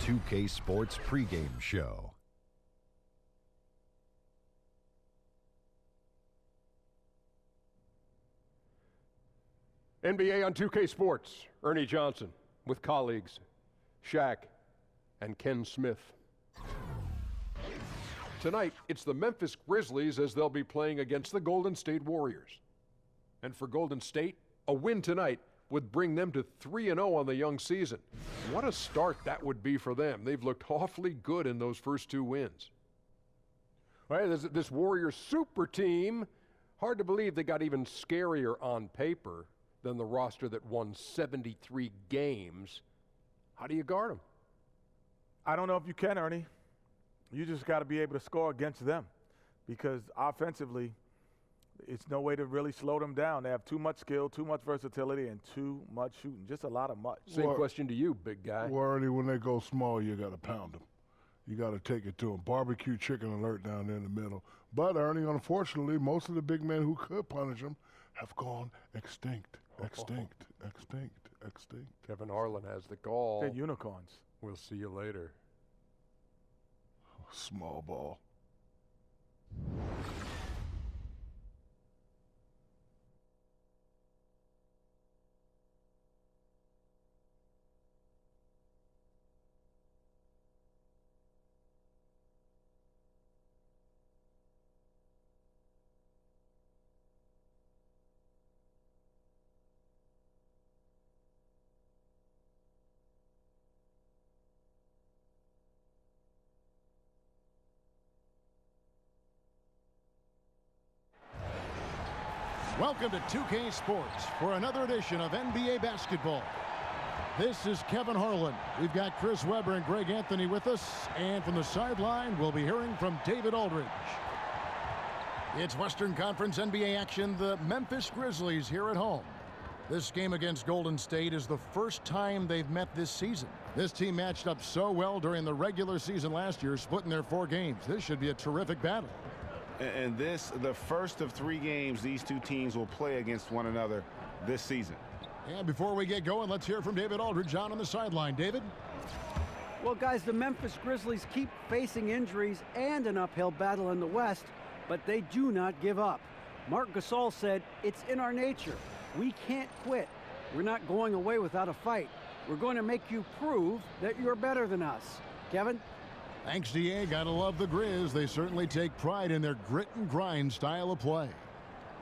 2K Sports pregame show. NBA on 2K Sports, Ernie Johnson with colleagues Shaq and Ken Smith. Tonight, it's the Memphis Grizzlies as they'll be playing against the Golden State Warriors. And for Golden State, a win tonight would bring them to 3-0 on the young season. What a start that would be for them. They've looked awfully good in those first two wins. Right, this Warriors super team, hard to believe they got even scarier on paper than the roster that won 73 games. How do you guard them? I don't know if you can, Ernie. You just got to be able to score against them because offensively, it's no way to really slow them down. They have too much skill, too much versatility, and too much shooting. Just a lot of much. Same question to you, big guy. Well, Ernie, when they go small, you got to pound them. You got to take it to them. Barbecue chicken alert down there in the middle. But, Ernie, unfortunately, most of the big men who could punish them have gone extinct. Extinct. Kevin Harlan has the call. They're unicorns. We'll see you later. Small ball. Welcome to 2K Sports for another edition of NBA basketball. This is Kevin Harlan. We've got Chris Webber and Greg Anthony with us, and from the sideline, we'll be hearing from David Aldridge. It's Western Conference NBA action, the Memphis Grizzlies here at home. This game against Golden State is the first time they've met this season. This team matched up so well during the regular season last year, splitting their 4 games. This should be a terrific battle. And this, the first of 3 games these two teams will play against one another this season. And before we get going, let's hear from David Aldridge on the sideline. David? Well, guys, the Memphis Grizzlies keep facing injuries and an uphill battle in the West, but they do not give up. Marc Gasol said, "It's in our nature. We can't quit. We're not going away without a fight. We're going to make you prove that you're better than us." Kevin? Thanks, DA. Gotta love the Grizz. They certainly take pride in their grit and grind style of play.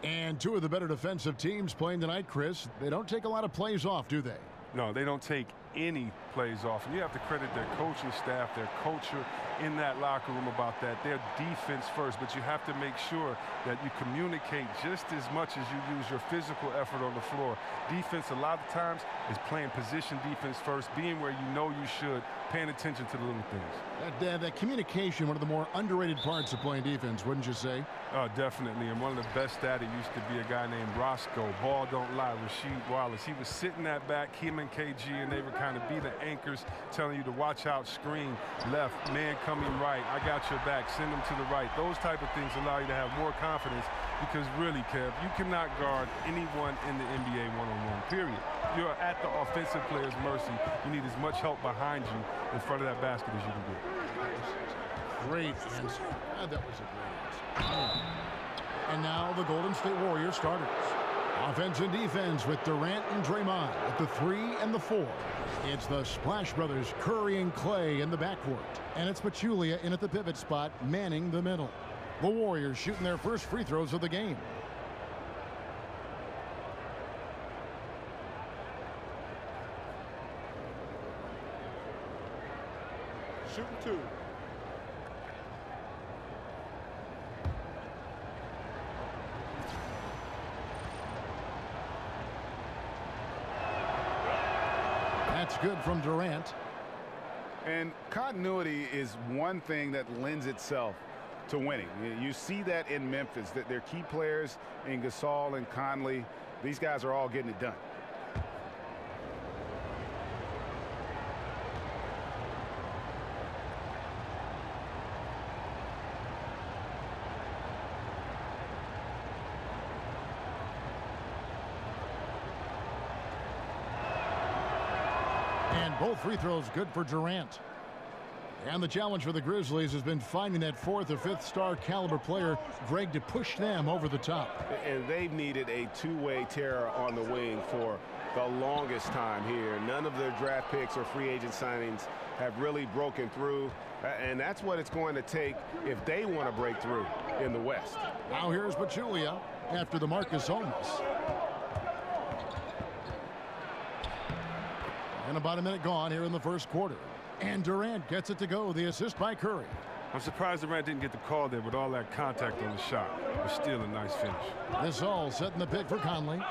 And 2 of the better defensive teams playing tonight, Chris, they don't take a lot of plays off, do they? No, they don't take any plays off. And you have to credit their coaching staff, their culture in that locker room about that. Their defense first, but you have to make sure that you communicate just as much as you use your physical effort on the floor. Defense, a lot of times, is playing position defense first, being where you know you should, paying attention to the little things. That communication, one of the more underrated parts of playing defense, wouldn't you say? Oh, definitely. And one of the best at it used to be a guy named Roscoe, Ball Don't Lie, Rasheed Wallace. He was sitting at back, him and KG, and they would kind of be the anchors telling you to watch out, screen, left, man coming right, I got your back, send them to the right. Those type of things allow you to have more confidence because really, Kev, you cannot guard anyone in the NBA one-on-one, period. You're at the offensive player's mercy. You need as much help behind you in front of that basket as you can get. Great answer. That was a great answer. And now the Golden State Warriors starters. Offense and defense with Durant and Draymond at the 3 and the 4. It's the Splash Brothers, Curry and Clay in the backcourt. And it's Pachulia in at the pivot spot, manning the middle. The Warriors shooting their first free throws of the game. Shooting 2. That's good from Durant. And continuity is one thing that lends itself to winning. You see that in Memphis, that their key players in Gasol and Conley, these guys are all getting it done. And both free throws good for Durant. And the challenge for the Grizzlies has been finding that 4th or 5th star caliber player, Greg, to push them over the top. And they've needed a two-way terror on the wing for the longest time here. None of their draft picks or free agent signings have really broken through. And that's what it's going to take if they want to break through in the West. Now here's Pachulia after the Marcus Holmes. And about a minute gone here in the first quarter. And Durant gets it to go. The assist by Curry. I'm surprised Durant didn't get the call there with all that contact on the shot. But still a nice finish. This all setting the pick for Conley.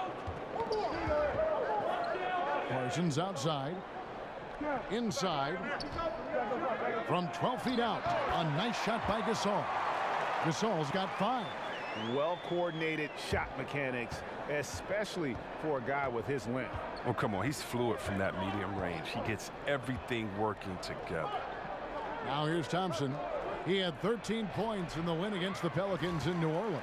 Parsons outside. Inside. From 12 feet out. A nice shot by Gasol. Gasol's got 5. Well-coordinated shot mechanics, especially for a guy with his length. Oh, come on. He's fluid from that medium range. He gets everything working together. Now here's Thompson. He had 13 points in the win against the Pelicans in New Orleans.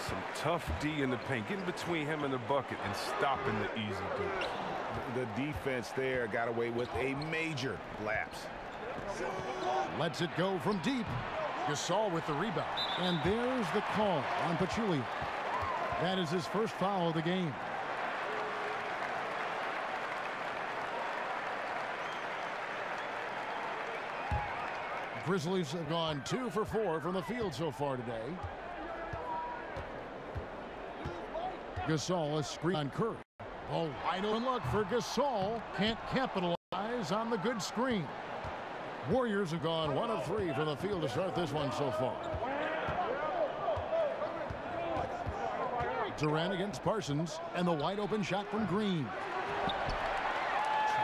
Some tough D in the paint. Getting between him and the bucket and stopping the easy goals. The defense there got away with a major lapse. Lets it go from deep. Gasol with the rebound. And there's the call on Pachulia. That is his first foul of the game. Grizzlies have gone 2 for 4 from the field so far today. Gasol is screen on Curry. Oh, wide open look for Gasol. Can't capitalize on the good screen. Warriors have gone 1 of 3 from the field to start this one so far. Durant against Parsons, and the wide open shot from Green.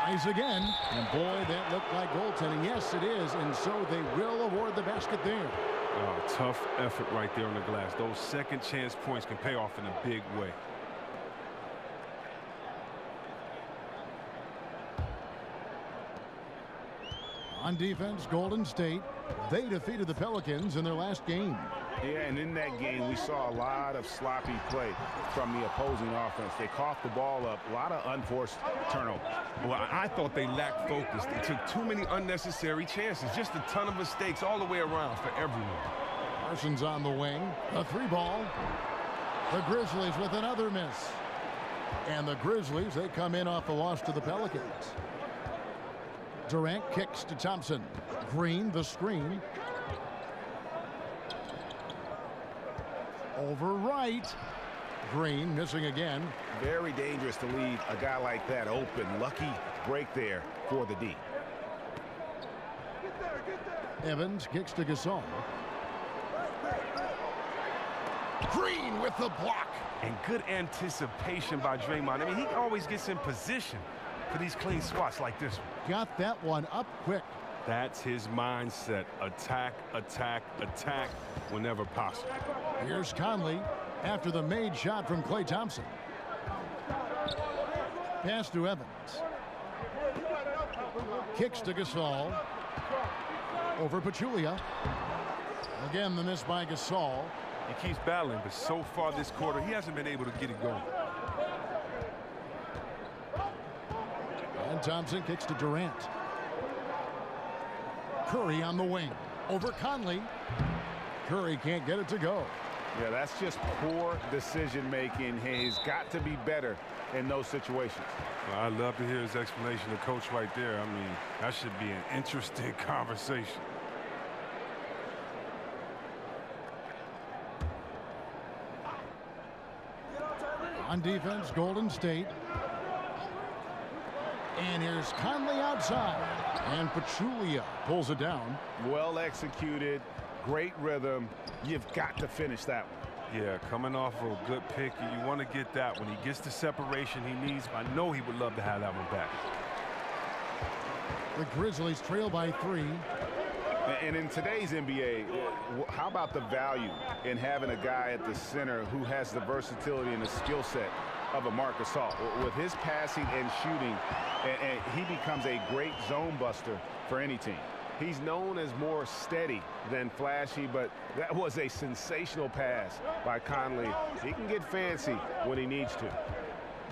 Tries again, and boy, that looked like goaltending. Yes, it is, and so they will award the basket there. Oh, tough effort right there on the glass. Those second chance points can pay off in a big way. On defense, Golden State, they defeated the Pelicans in their last game. Yeah, and in that game, we saw a lot of sloppy play from the opposing offense. They coughed the ball up, a lot of unforced turnovers. Well, I thought they lacked focus. They took too many unnecessary chances. Just a ton of mistakes all the way around for everyone. Parsons on the wing, a 3-ball. The Grizzlies with another miss. And the Grizzlies, they come in off the loss to the Pelicans. Durant kicks to Thompson. Green, the screen. Over right. Green missing again. Very dangerous to leave a guy like that open. Lucky break there for the D. Evans kicks to Gasol. Green with the block. And good anticipation by Draymond. I mean, he always gets in position for these clean swats like this one. Got that one up quick. That's his mindset. Attack, attack, attack whenever possible. Here's Conley after the made shot from Klay Thompson. Pass to Evans. Kicks to Gasol. Over Pachulia. Again, the miss by Gasol. He keeps battling, but so far this quarter, he hasn't been able to get it going. And Thompson kicks to Durant. Curry on the wing. Over Conley. Curry can't get it to go. Yeah, that's just poor decision making. He's got to be better in those situations. Well, I'd love to hear his explanation to coach right there. I mean, that should be an interesting conversation. On defense, Golden State. And here's Conley outside. And Pachulia pulls it down. Well executed. Great rhythm. You've got to finish that one. Yeah, coming off of a good pick, you want to get that. When he gets the separation he needs, I know he would love to have that one back. The Grizzlies trail by 3. And in today's NBA, how about the value in having a guy at the center who has the versatility and the skill set of a Marc Gasol? With his passing and shooting, and he becomes a great zone buster for any team. He's known as more steady than flashy, but that was a sensational pass by Conley. He can get fancy when he needs to.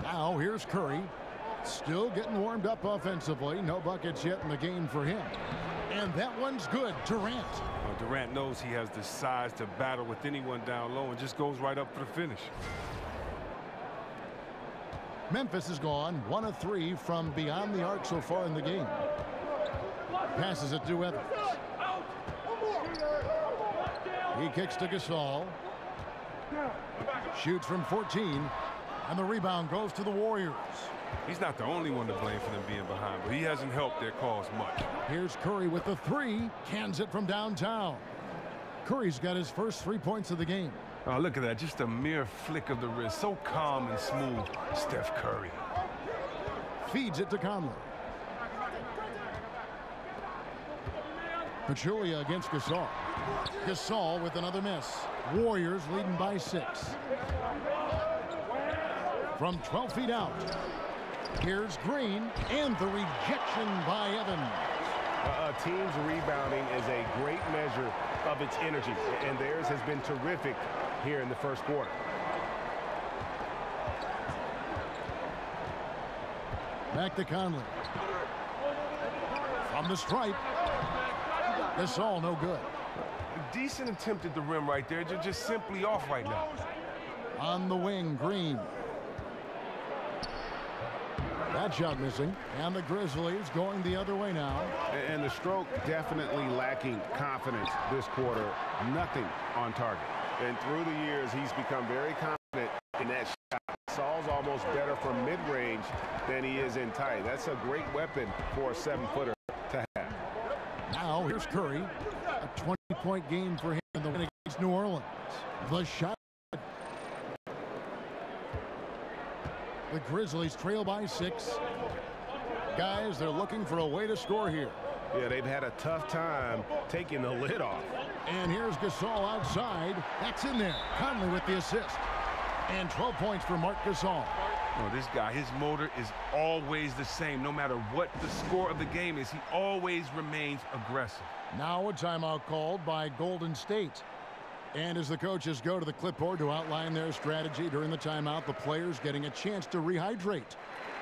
Now here's Curry. Still getting warmed up offensively. No buckets yet in the game for him. And that one's good. Durant. Durant knows he has the size to battle with anyone down low and just goes right up for the finish. Memphis has gone 1 of 3 from beyond the arc so far in the game. Passes it to Evans. He kicks to Gasol. Shoots from 14. And the rebound goes to the Warriors. He's not the only one to blame for them being behind, but he hasn't helped their cause much. Here's Curry with the 3. Cans it from downtown. Curry's got his first 3 points of the game. Oh, look at that. Just a mere flick of the wrist. So calm and smooth. Steph Curry. Feeds it to Conley. Pachulia against Gasol. Gasol with another miss. Warriors leading by 6. From 12 feet out. Here's Green, and the rejection by Evans. A team's rebounding is a great measure of its energy, and theirs has been terrific here in the first quarter. Back to Conley. From the stripe. Gasol no good. Decent attempt at the rim right there. Just simply off right now. On the wing, Green. That shot missing, and the Grizzlies going the other way now. And the stroke definitely lacking confidence this quarter. Nothing on target. And through the years, he's become very confident in that shot. Saul's almost better from mid-range than he is in tight. That's a great weapon for a 7-footer to have. Now here's Curry. A 20-point game for him in the win against New Orleans. The shot. The Grizzlies trail by 6. Guys, they're looking for a way to score here. Yeah, they've had a tough time taking the lid off. And here's Gasol outside. That's in there. Conley with the assist. And 12 points for Marc Gasol. Oh, this guy, his motor is always the same. No matter what the score of the game is, he always remains aggressive. Now a timeout called by Golden State. And as the coaches go to the clipboard to outline their strategy during the timeout, the players getting a chance to rehydrate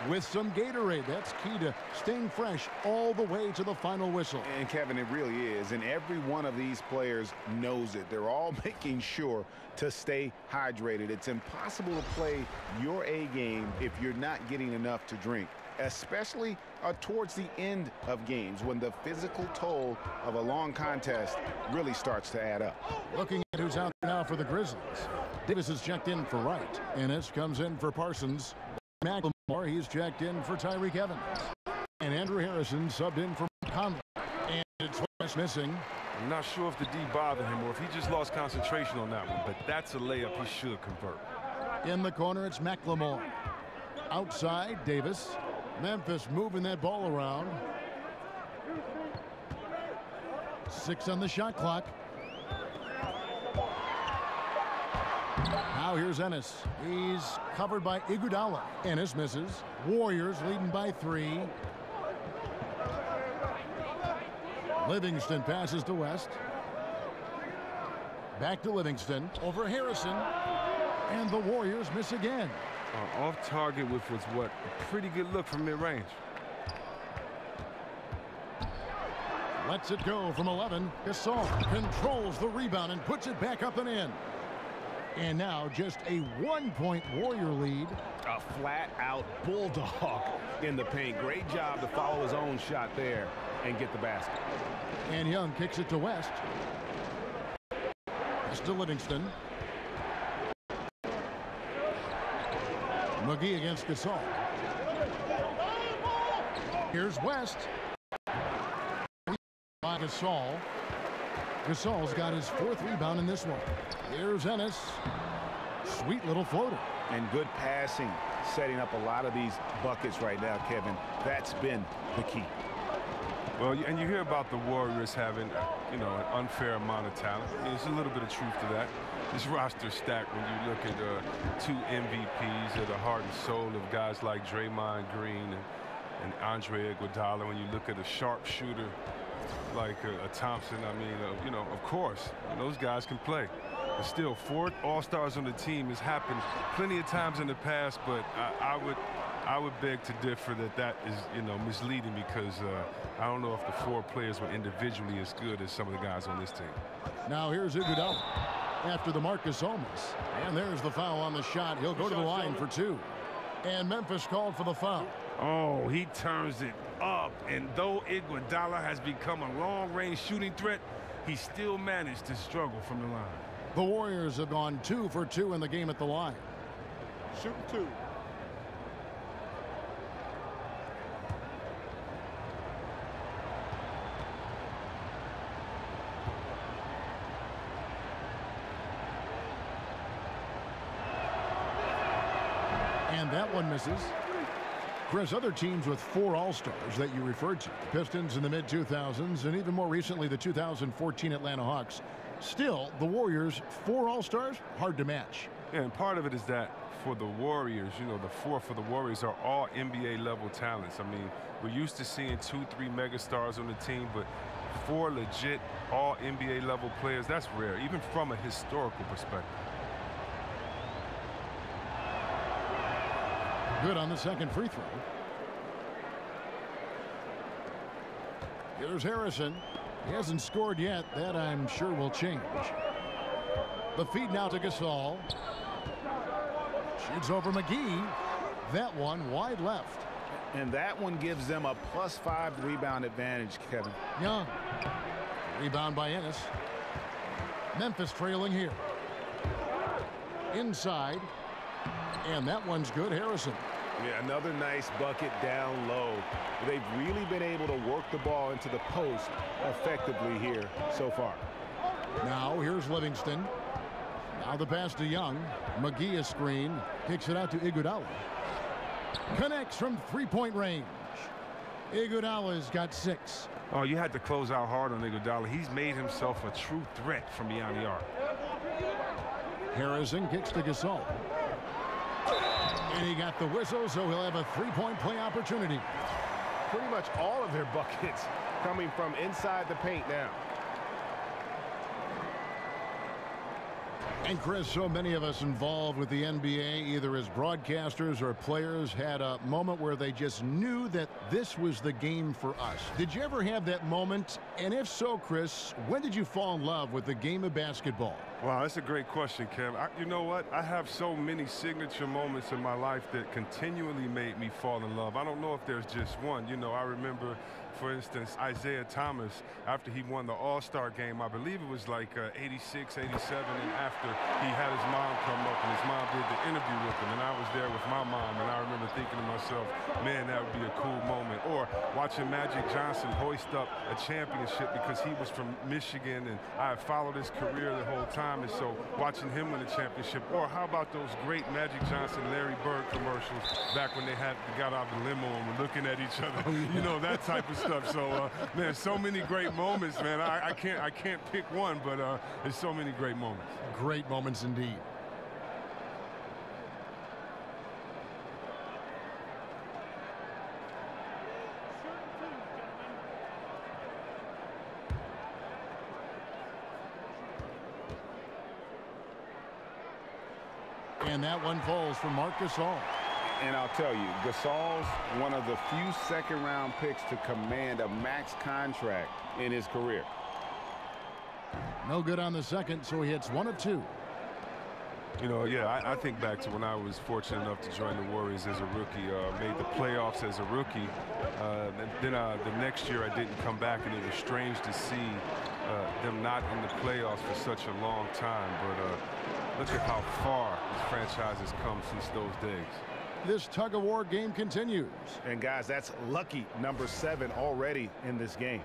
with some Gatorade. That's key to staying fresh all the way to the final whistle. And Kevin, it really is. And every one of these players knows it. They're all making sure to stay hydrated. It's impossible to play your A game if you're not getting enough to drink, especially towards the end of games when the physical toll of a long contest really starts to add up. Looking at who's out now for the Grizzlies. Davis is checked in for Wright. Ennis comes in for Parsons. McLemore, he's checked in for Tyreek Evans. And Andrew Harrison subbed in for Conley. And it's West missing. I'm not sure if the D bothered him or if he just lost concentration on that one, but that's a layup he should convert. In the corner, it's McLemore. Outside, Davis. Memphis moving that ball around. 6 on the shot clock. Now here's Ennis. He's covered by Iguodala. Ennis misses. Warriors leading by 3. Livingston passes to West. Back to Livingston. Over Harrison. And the Warriors miss again. Off target with what's a pretty good look from mid-range. Lets it go from 11. Gasol controls the rebound and puts it back up and in. And now just a 1-point Warrior lead. A flat-out bulldog in the paint. Great job to follow his own shot there and get the basket. And Young kicks it to West. West to Livingston. McGee against Gasol. Here's West. By Gasol. Gasol's got his 4th rebound in this one. Here's Ennis. Sweet little floater. And good passing, setting up a lot of these buckets right now, Kevin. That's been the key. Well, and you hear about the Warriors having, an unfair amount of talent. There's a little bit of truth to that. This roster stacked when you look at 2 MVPs that are heart and soul of guys like Draymond Green and Andre Iguodala. When you look at a sharpshooter like a Thompson, of course, those guys can play. But still, 4 All-Stars on the team has happened plenty of times in the past, but I would I would beg to differ that is, misleading because I don't know if the 4 players were individually as good as some of the guys on this team. Now here's Iguodala after the Marcus Almas. And there's the foul on the shot. He'll go to the line for 2. And Memphis called for the foul. Oh, he turns it up. And though Iguodala has become a long-range shooting threat, he still managed to struggle from the line. The Warriors have gone 2 for 2 in the game at the line. Shooting 2. And that one misses. Chris, other teams with 4 All-Stars that you referred to, the Pistons in the mid-2000s and even more recently the 2014 Atlanta Hawks. Still, the Warriors, 4 All-Stars, hard to match. Yeah, and part of it is that for the Warriors, the 4 for the Warriors are all NBA-level talents. I mean, we're used to seeing 2, 3 megastars on the team, but 4 legit all NBA-level players, that's rare, even from a historical perspective. Good on the second free throw. Here's Harrison. He hasn't scored yet. That, I'm sure, will change. The feed now to Gasol. Shoots over McGee. That one wide left. And that one gives them a +5 rebound advantage, Kevin. Young. Rebound by Ennis. Memphis trailing here. Inside. And that one's good. Harrison. Yeah, another nice bucket down low. They've really been able to work the ball into the post effectively here so far. Now here's Livingston. Now the pass to Young. McGee is screen. Kicks it out to Iguodala. Connects from 3-point range. Iguodala's got 6. Oh, you had to close out hard on Iguodala. He's made himself a true threat from beyond the arc. Harrison kicks to Gasol. And he got the whistle, so he'll have a 3-point play opportunity. Pretty much all of their buckets coming from inside the paint now. And Chris, so many of us involved with the NBA, either as broadcasters or players, had a moment where they just knew that this was the game for us. Did you ever have that moment? And if so, Chris, when did you fall in love with the game of basketball? Wow, that's a great question, Kev. You know what? I have so many signature moments in my life that continually made me fall in love. I don't know if there's just one. I remember, for instance, Isaiah Thomas, after he won the All-Star game, I believe it was like 86, 87, and after he had his mom come up and his mom did the interview with him, and I was there with my mom, and I remember thinking to myself, man, that would be a cool moment. Or watching Magic Johnson hoist up a championship because he was from Michigan, and I had followed his career the whole time. And so watching him win a championship. Or how about those great Magic Johnson, Larry Bird commercials back when they got out of the limo and were looking at each other, that type of stuff. So, man, so many great moments, man. I can't pick one, but there's so many great moments. Great moments indeed. And that one falls for Marc Gasol. And I'll tell you, Gasol's one of the few second-round picks to command a max contract in his career. No good on the second, so he hits 1 of 2. Yeah, I think back to when I was fortunate enough to join the Warriors as a rookie, made the playoffs as a rookie. And then the next year I didn't come back, and it was strange to see them not in the playoffs for such a long time. But look at how far this franchise has come since those days. This tug-of-war game continues. And, guys, that's lucky number 7 already in this game.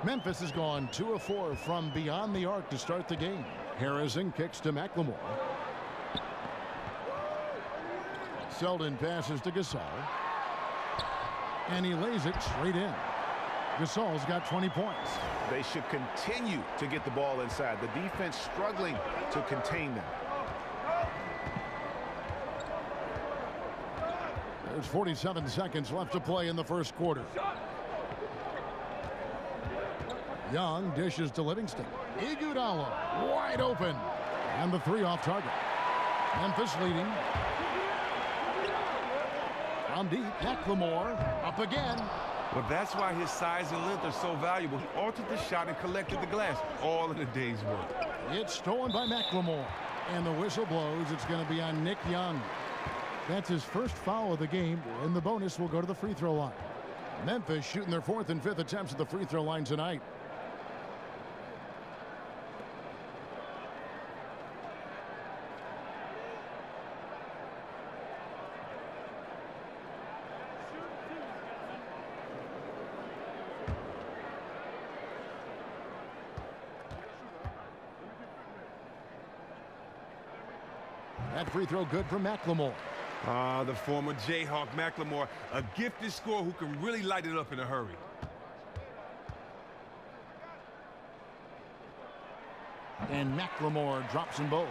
Memphis has gone 2 of 4 from beyond the arc to start the game. Harrison kicks to McLemore. Selden passes to Gasol. And he lays it straight in. Gasol's got 20 points. They should continue to get the ball inside. The defense struggling to contain them. There's 47 seconds left to play in the first quarter. Young dishes to Livingston. Iguodala wide open. And the 3 off target. Memphis leading. From deep, McLemore up again. Well, that's why his size and length are so valuable. He altered the shot and collected the glass, all in a day's work. It's stolen by McLemore. And the whistle blows. It's going to be on Nick Young. That's his first foul of the game, and the bonus will go to the free throw line. Memphis shooting their 4th and 5th attempts at the free throw line tonight. That free throw good for McLemore. The former Jayhawk McLemore, a gifted scorer who can really light it up in a hurry. And McLemore drops them both.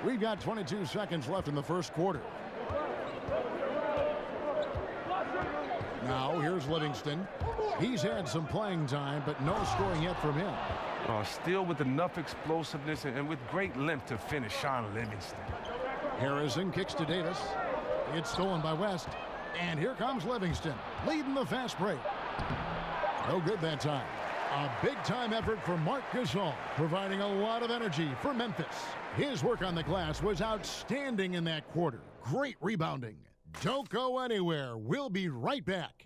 We've got 22 seconds left in the first quarter. Now here's Livingston. He's had some playing time, but no scoring yet from him. Still with enough explosiveness and with great length to finish, Sean Livingston. Harrison kicks to Davis. It's stolen by West. And here comes Livingston, leading the fast break. No good that time. A big-time effort for Marc Gasol, providing a lot of energy for Memphis. His work on the glass was outstanding in that quarter. Great rebounding. Don't go anywhere. We'll be right back.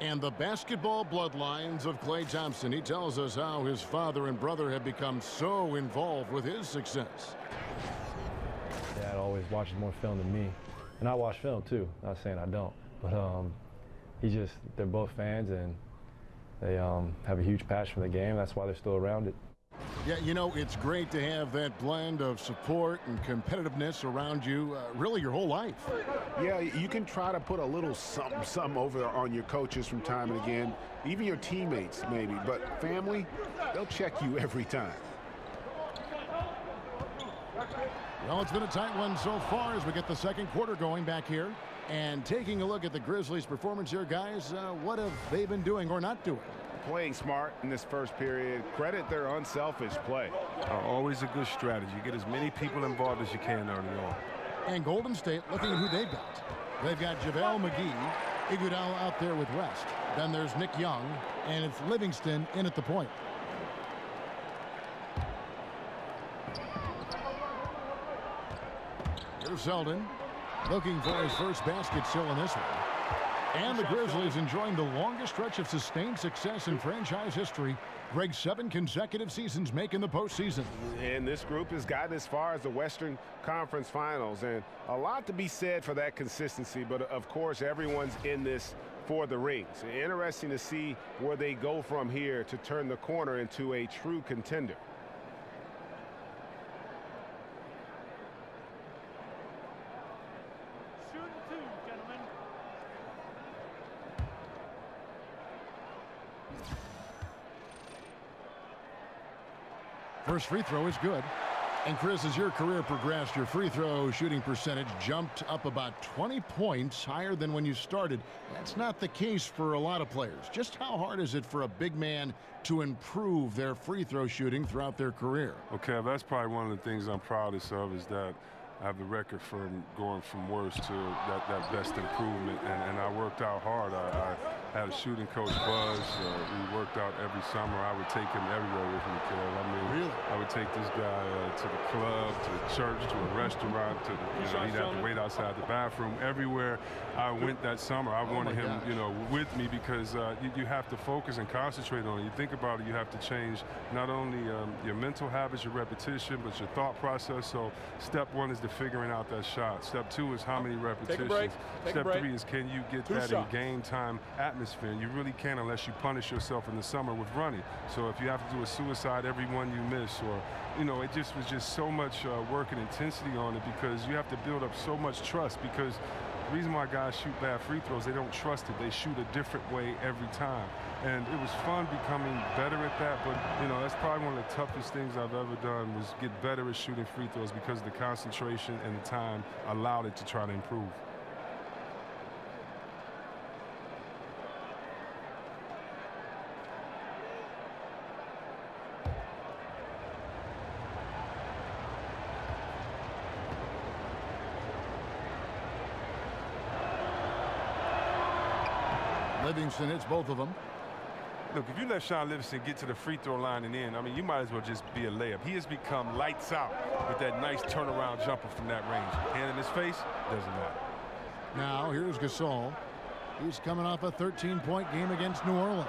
And the basketball bloodlines of Klay Thompson. He tells us how his father and brother have become so involved with his success. Dad always watches more film than me. And I watch film too. Not saying I don't. But they're both fans, and they have a huge passion for the game. That's why they're still around it. Yeah, you know, it's great to have that blend of support and competitiveness around you really your whole life. Yeah, you can try to put a little something over on your coaches from time and again, even your teammates maybe, but family, they'll check you every time. Well, it's been a tight one so far as we get the second quarter going back here. And taking a look at the Grizzlies' performance here, guys, what have they been doing or not doing? Playing smart in this first period. Credit their unselfish play. Always a good strategy. Get as many people involved as you can early on. And Golden State, looking at who they've got. They've got JaVale McGee, Iguodala out there with West. Then there's Nick Young, and it's Livingston in at the point. Here's Zeldin, looking for his first basket still in this one. And the Grizzlies enjoying the longest stretch of sustained success in franchise history. Greg, 7 consecutive seasons making the postseason. And this group has gotten as far as the Western Conference Finals. And a lot to be said for that consistency. But, of course, everyone's in this for the rings. Interesting to see where they go from here to turn the corner into a true contender. First free throw is good. And Chris, as your career progressed, your free throw shooting percentage jumped up about 20 points higher than when you started. That's not the case for a lot of players. Just how hard is it for a big man to improve their free throw shooting throughout their career? Okay, that's probably one of the things I'm proudest of, is that I have the record for going from worst to that best improvement, and I worked out hard. I had a shooting coach, Buzz. We worked out every summer. I would take him everywhere with me, Kev. I mean, really? I would take this guy to the club, to the church, to a restaurant. He'd have to wait outside the bathroom. Everywhere I went that summer, I wanted him, with me, because you have to focus and concentrate on it. You think about it, you have to change not only your mental habits, your repetition, but your thought process. So step 1 is the figuring out that shot. Step 2 is how many repetitions. Step 3 is, can you get that in game time atmosphere? And you really can't unless you punish yourself in the summer with running. So if you have to do a suicide every one you miss, or it just was so much work and intensity on it, because you have to build up so much trust, because The reason why guys shoot bad free throws, they don't trust it. They shoot a different way every time. And it was fun becoming better at that, but, you know, that's probably one of the toughest things I've ever done was get better at shooting free throws because the concentration and the time allowed it to try to improve. Livingston hits both of them. Look, if you let Sean Livingston get to the free throw line and in, I mean, you might as well just be a layup. He has become lights out with that nice turnaround jumper from that range. Hand in his face, doesn't matter. Now, here's Gasol. He's coming off a 13-point game against New Orleans.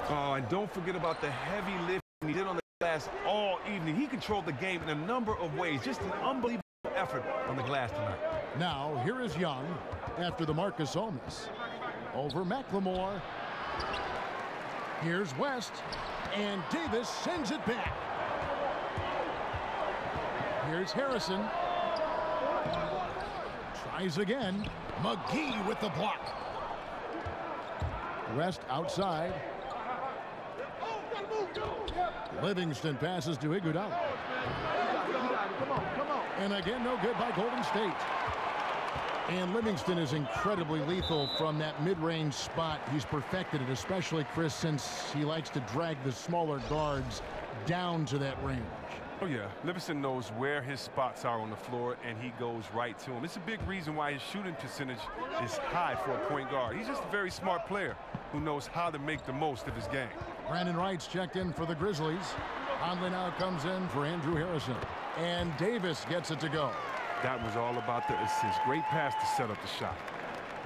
Oh, and don't forget about the heavy lift he did on the glass all evening. He controlled the game in a number of ways. Just an unbelievable effort on the glass tonight. Now, here is Young after the Marc Gasol miss. Over McLemore. Here's West, and Davis sends it back. Here's Harrison. Tries again. McGee with the block. West outside. Livingston passes to Iguodala. And again, no good by Golden State. And Livingston is incredibly lethal from that mid-range spot. He's perfected it, especially, Chris, since he likes to drag the smaller guards down to that range. Oh, yeah. Livingston knows where his spots are on the floor, and he goes right to them. It's a big reason why his shooting percentage is high for a point guard. He's just a very smart player who knows how to make the most of his game. Brandon Wright's checked in for the Grizzlies. Conley now comes in for Andrew Harrison. And Davis gets it to go. That was all about the assist. Great pass to set up the shot.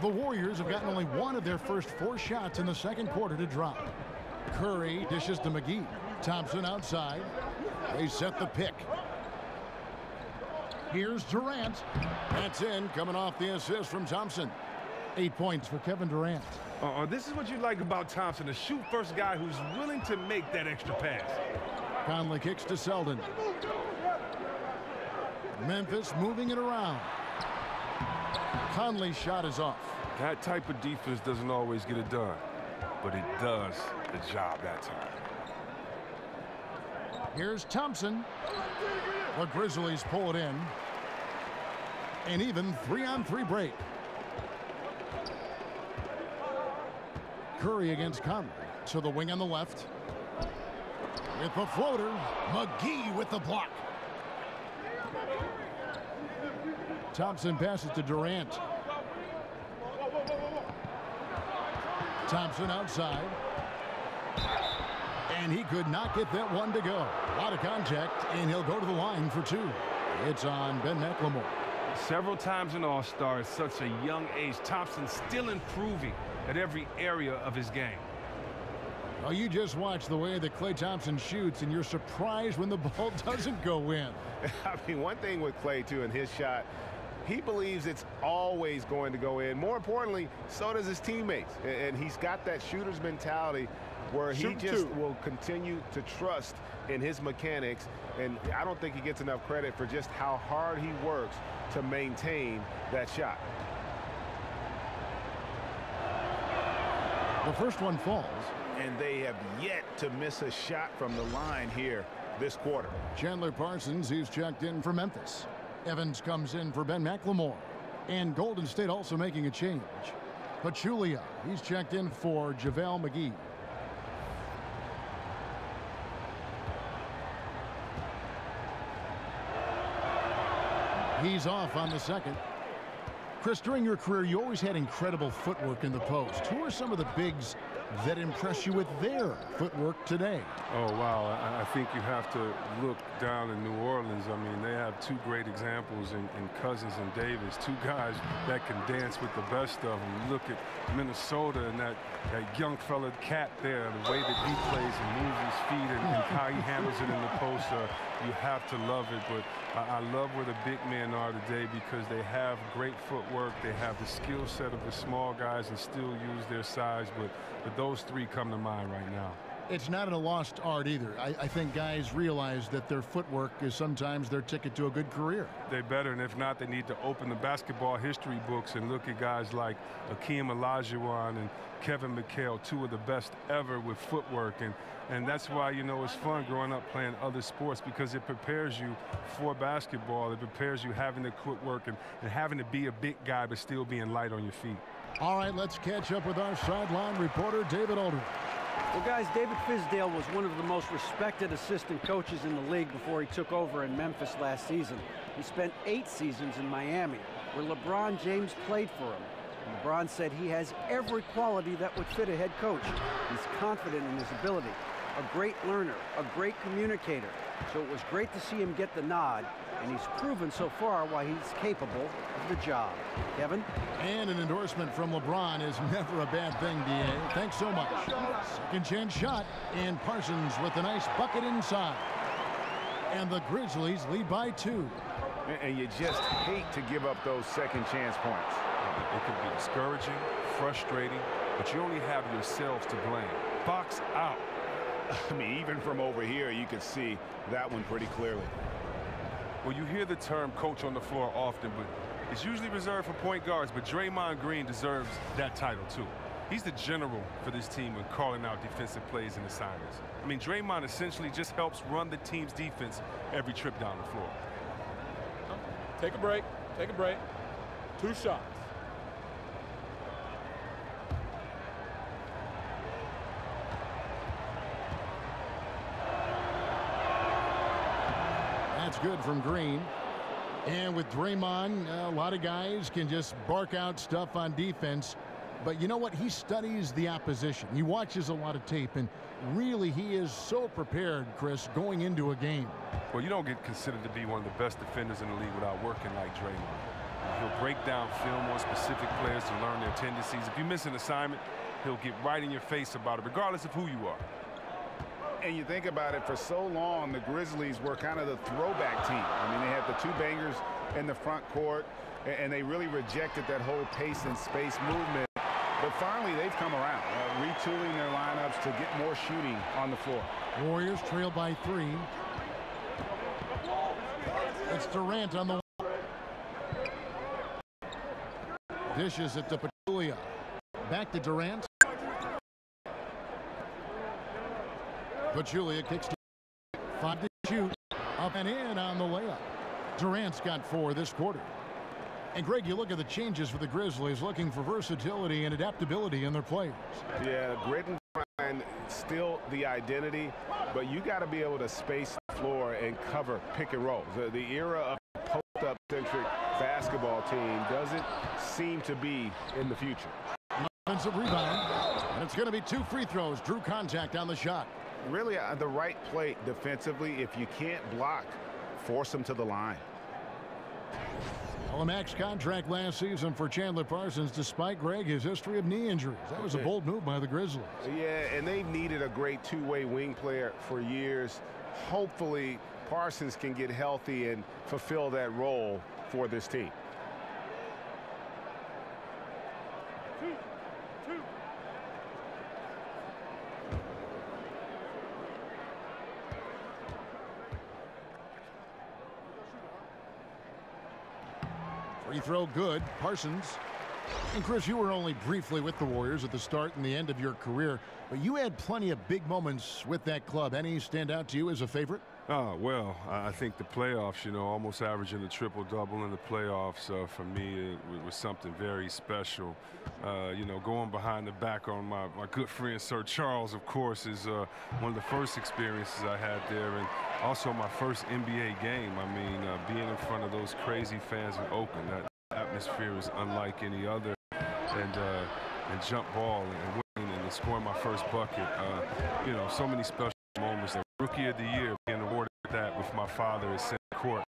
The Warriors have gotten only one of their first 4 shots in the second quarter to drop. Curry dishes to McGee. Thompson outside. They set the pick. Here's Durant. That's in, coming off the assist from Thompson. 8 points for Kevin Durant. This is what you like about Thompson, a shoot-first guy who's willing to make that extra pass. Conley kicks to Selden. Memphis moving it around. Conley's shot is off. That type of defense doesn't always get it done, but it does the job that time. Here's Thompson. The Grizzlies pull it in. An even 3-on-3 break. Curry against Conley. To the wing on the left. With the floater, McGee with the block. Thompson passes to Durant. Thompson outside. And he could not get that one to go. A lot of contact, and he'll go to the line for 2. It's on Ben McLemore. Several times an All-Star at such a young age, Thompson still improving at every area of his game. Oh, you just watch the way that Klay Thompson shoots, and you're surprised when the ball doesn't go in. I mean, one thing with Klay, too, in his shot, he believes it's always going to go in. More importantly, so does his teammates. And he's got that shooter's mentality where he just will continue to trust in his mechanics. And I don't think he gets enough credit for just how hard he works to maintain that shot. The first one falls. And they have yet to miss a shot from the line here this quarter. Chandler Parsons, he's checked in for Memphis. Evans comes in for Ben McLemore. And Golden State also making a change. Pachulia, he's checked in for JaVale McGee. He's off on the second. Chris, during your career, you always had incredible footwork in the post. Who are some of the bigs that impress you with their footwork today? Oh, wow. I think you have to look down in New Orleans. I mean, they have 2 great examples in Cousins and Davis, 2 guys that can dance with the best of them. You look at Minnesota and that young fella Cat there, the way that he plays and moves his feet and how he handles it in the post, you have to love it. But I love where the big men are today because they have great footwork. They have the skill set of the small guys and still use their size. But those 3 come to mind right now. It's not a lost art either. I think guys realize that their footwork is sometimes their ticket to a good career. They better, and if not, they need to open the basketball history books and look at guys like Akeem Olajuwon and Kevin McHale, two of the best ever with footwork. And that's why, you know, it's fun growing up playing other sports, because it prepares you for basketball. It prepares you having the footwork and having to be a big guy but still being light on your feet. All right, let's catch up with our sideline reporter, David Aldridge. Well, guys, David Fizdale was one of the most respected assistant coaches in the league before he took over in Memphis last season. He spent 8 seasons in Miami, where LeBron James played for him. LeBron said he has every quality that would fit a head coach. He's confident in his ability, a great learner, a great communicator. So it was great to see him get the nod, and he's proven so far why he's capable of the job. Kevin? And an endorsement from LeBron is never a bad thing, D.A. Thanks so much. Second chance shot, and Parsons with a nice bucket inside. And the Grizzlies lead by 2. And you just hate to give up those second chance points. It can be discouraging, frustrating, but you only have yourselves to blame. Box out. I mean, even from over here, you could see that one pretty clearly. Well, you hear the term coach on the floor often, but it's usually reserved for point guards. But Draymond Green deserves that title, too. He's the general for this team when calling out defensive plays and assignments. I mean, Draymond essentially just helps run the team's defense every trip down the floor. Take a break. Take a break. 2 shots. That's good from Green. And with Draymond, a lot of guys can just bark out stuff on defense. But you know what? He studies the opposition. He watches a lot of tape, and really he is so prepared, Chris, going into a game. Well, you don't get considered to be one of the best defenders in the league without working like Draymond. He'll break down film on specific players to learn their tendencies. If you miss an assignment, he'll get right in your face about it, regardless of who you are. And you think about it, for so long, the Grizzlies were kind of the throwback team. I mean, they had the 2 bangers in the front court, and they really rejected that whole pace and space movement. But finally, they've come around, retooling their lineups to get more shooting on the floor. Warriors trail by 3. It's Durant on the wall. Dishes it to Pachulia. Back to Durant. Pachulia kicks to 5 to shoot. Up and in on the layup. Durant's got 4 this quarter. And Greg, you look at the changes for the Grizzlies, looking for versatility and adaptability in their players. Yeah, grit and grind, still the identity, but you got to be able to space the floor and cover pick and rolls. The era of post-up centric basketball team doesn't seem to be in the future. Offensive rebound, and it's going to be 2 free throws. Drew contact on the shot. Really the right play defensively. If you can't block, force them to the line. Well, a max contract last season for Chandler Parsons, despite, Greg, his history of knee injuries. That was a bold move by the Grizzlies. Yeah, and they've needed a great 2-way wing player for years. Hopefully, Parsons can get healthy and fulfill that role for this team. Free throw good. Parsons. And Chris, you were only briefly with the Warriors at the start and the end of your career, but you had plenty of big moments with that club. Any stand out to you as a favorite? Well, I think the playoffs, you know, almost averaging a triple-double in the playoffs, for me, it was something very special. You know, going behind the back on my good friend Sir Charles, of course, is one of the first experiences I had there, and also my first NBA game. I mean, being in front of those crazy fans in Oakland, that atmosphere is unlike any other, and jump ball and winning and scoring my first bucket. You know, so many special moments. Rookie of the Year, being awarded that with my father at center court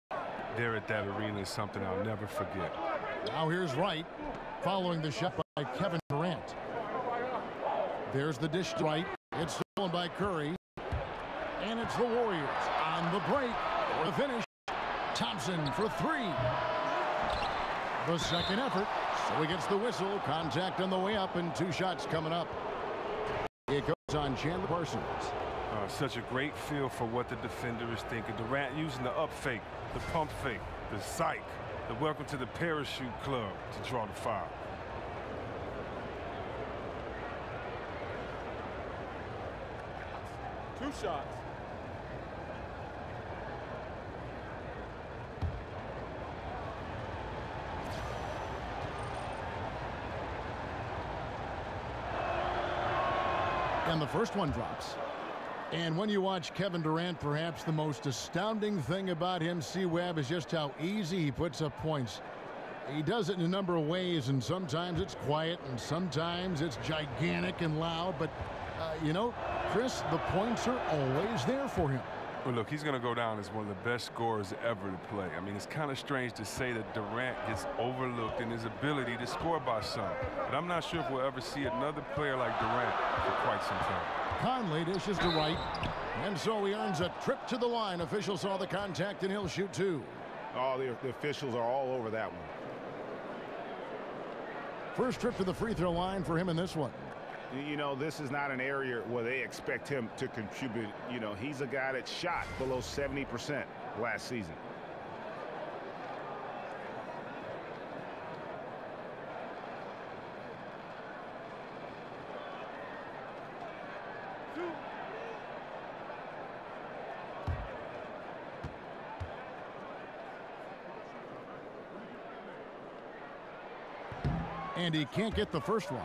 there at that arena is something I'll never forget. Now here's Wright, following the shot by Kevin Durant. There's the dish to Wright. It's stolen by Curry. And it's the Warriors on the break for the finish. Thompson for 3. The second effort, so he gets the whistle. Contact on the way up, and 2 shots coming up. It goes on Chandler Parsons. Such a great feel for what the defender is thinking. Durant using the up fake, the pump fake, the psych, the welcome to the parachute club to draw the foul. Two shots. And the first one drops. And when you watch Kevin Durant, perhaps the most astounding thing about him, C-Web, is just how easy he puts up points. He does it in a number of ways, and sometimes it's quiet, and sometimes it's gigantic and loud. But, you know, Chris, the points are always there for him. Well, look, he's going to go down as one of the best scorers ever to play. I mean, it's kind of strange to say that Durant gets overlooked in his ability to score by some. But I'm not sure if we'll ever see another player like Durant for quite some time. Conley dishes to right, and so he earns a trip to the line. Official saw the contact, and he'll shoot two. Oh, the officials are all over that one. First trip to the free throw line for him in this one. You know, this is not an area where they expect him to contribute. You know, he's a guy that shot below 70% last season. And he can't get the first one.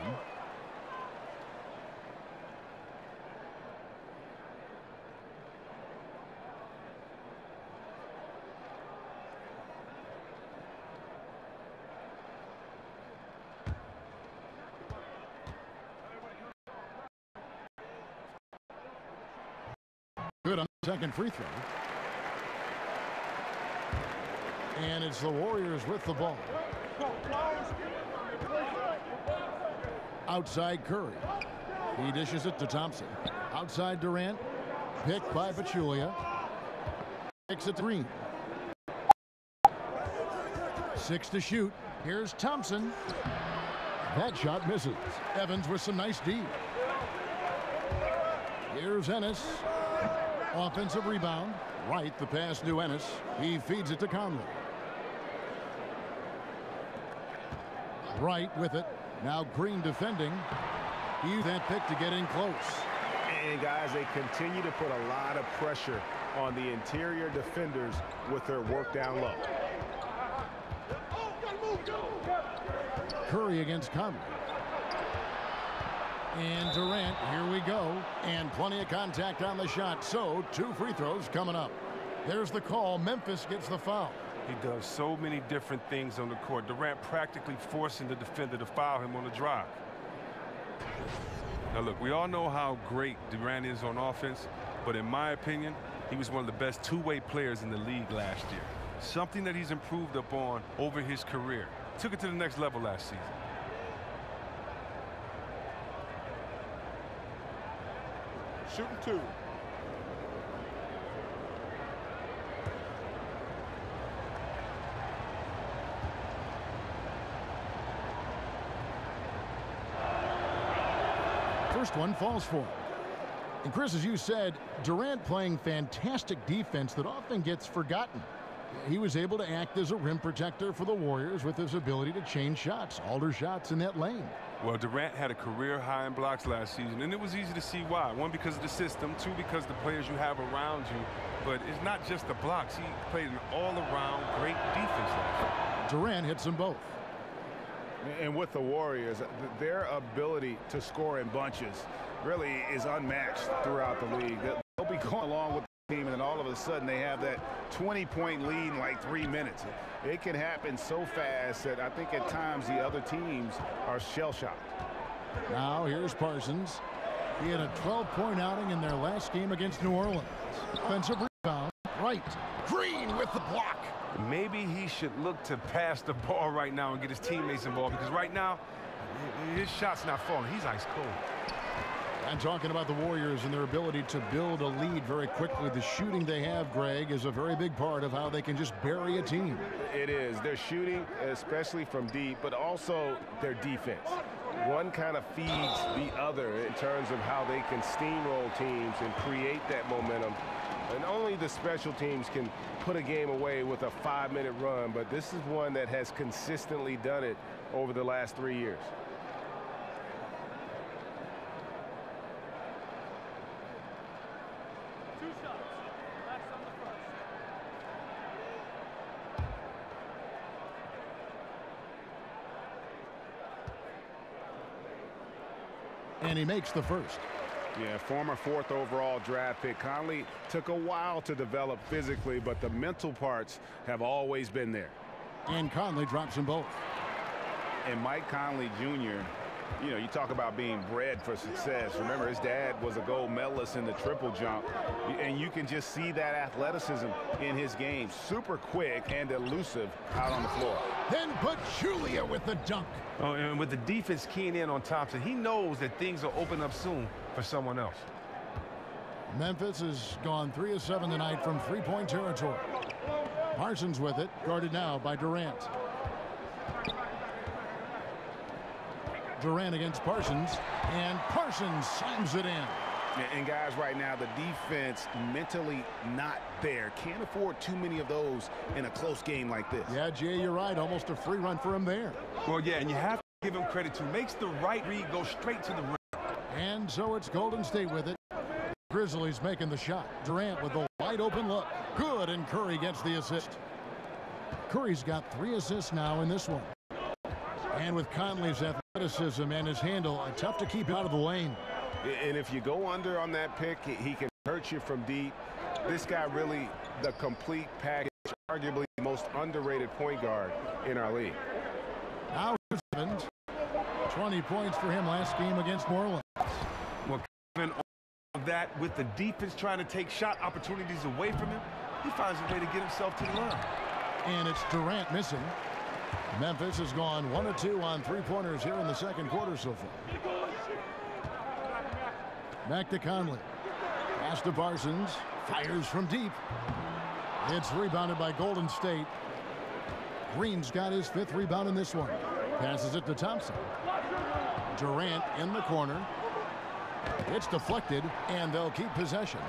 Good on the second free throw. And it's the Warriors with the ball. Outside Curry. He dishes it to Thompson. Outside Durant. Picked by Pachulia. Picks it to Green. 6 to shoot. Here's Thompson. That shot misses. Evans with some nice D. Here's Ennis. Offensive rebound. Right, the pass to Ennis. He feeds it to Conley. Right with it. Now Green defending. Use that pick to get in close. And guys, they continue to put a lot of pressure on the interior defenders with their work down low. Curry against Conley. And Durant, here we go. And plenty of contact on the shot. So 2 free throws coming up. There's the call. Memphis gets the foul. He does so many different things on the court. Durant practically forcing the defender to foul him on the drive. Now, look, we all know how great Durant is on offense, but in my opinion, he was one of the best two-way players in the league last year. Something that he's improved upon over his career. Took it to the next level last season. Shooting 2. First one falls for him. And Chris, as you said, Durant playing fantastic defense that often gets forgotten. He was able to act as a rim protector for the Warriors with his ability to change shots, alter shots in that lane. Well, Durant had a career high in blocks last season, and it was easy to see why. 1, because of the system. 2, because of the players you have around you. But it's not just the blocks. He played an all-around great defense last year. Durant hits them both. And with the Warriors, their ability to score in bunches really is unmatched throughout the league. They'll be going along with the team, and then all of a sudden they have that 20-point lead in like 3 minutes. It can happen so fast that I think at times the other teams are shell-shocked. Now here's Parsons. He had a 12-point outing in their last game against New Orleans. Offensive rebound. Right. Green with the block. Maybe he should look to pass the ball right now and get his teammates involved, because right now his shot's not falling. He's ice cold. And talking about the Warriors and their ability to build a lead very quickly, the shooting they have, Greg, is a very big part of how they can just bury a team. It is. Their shooting, especially from deep, but also their defense. one kind of feeds the other in terms of how they can steamroll teams and create that momentum. And only the special teams can put a game away with a 5-minute run, but this is one that has consistently done it over the last 3 years. And he makes the first. Yeah, former 4th overall draft pick. Conley took a while to develop physically, but the mental parts have always been there. And Conley drops them both. And Mike Conley Jr., you know, you talk about being bred for success. Remember, his dad was a gold medalist in the triple jump, and you can just see that athleticism in his game. Super quick and elusive out on the floor. Then Pachulia with the dunk. Oh, and with the defense keying in on Thompson, he knows that things will open up soon for someone else. Memphis has gone 3 of 7 tonight from three-point territory. Parsons with it, guarded now by Durant. Durant against Parsons, and Parsons slams it in. And guys, right now, the defense mentally not there. Can't afford too many of those in a close game like this. Yeah, Jay, you're right. Almost a free run for him there. Well, yeah, and you have to give him credit, too. Makes the right read, go straight to the rim. And so it's Golden State with it. Grizzlies making the shot. Durant with the wide open look. Good, and Curry gets the assist. Curry's got 3 assists now in this one. And with Conley's athleticism and his handle, tough to keep out of the lane. And if you go under on that pick, he can hurt you from deep. This guy really the complete package, arguably the most underrated point guard in our league. Now 20 points for him last game against New Orleans. Well, Kevin, on that with the defense trying to take shot opportunities away from him, he finds a way to get himself to the line. And it's Durant missing. Memphis has gone 1 of 2 on three-pointers here in the second quarter so far. Back to Conley. Pass to Parsons. Fires from deep. It's rebounded by Golden State. Green's got his 5th rebound in this one. Passes it to Thompson. Durant in the corner. It's deflected, and they'll keep possession.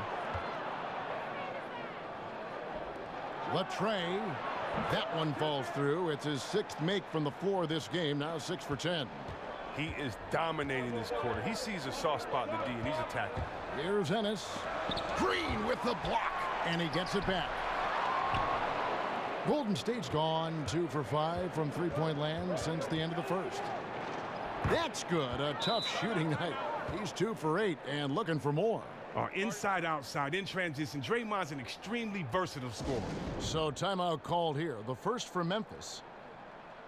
Latrey. That one falls through. It's his 6th make from the floor this game. Now 6 for 10. He is dominating this quarter. He sees a soft spot in the D, and he's attacking. Here's Ennis. Green with the block, and he gets it back. Golden State's gone 2 for 5 from three-point land since the end of the first. That's good. A tough shooting night. He's 2 for 8 and looking for more. Inside, outside, in transition. Draymond's an extremely versatile scorer. So timeout called here. The first for Memphis.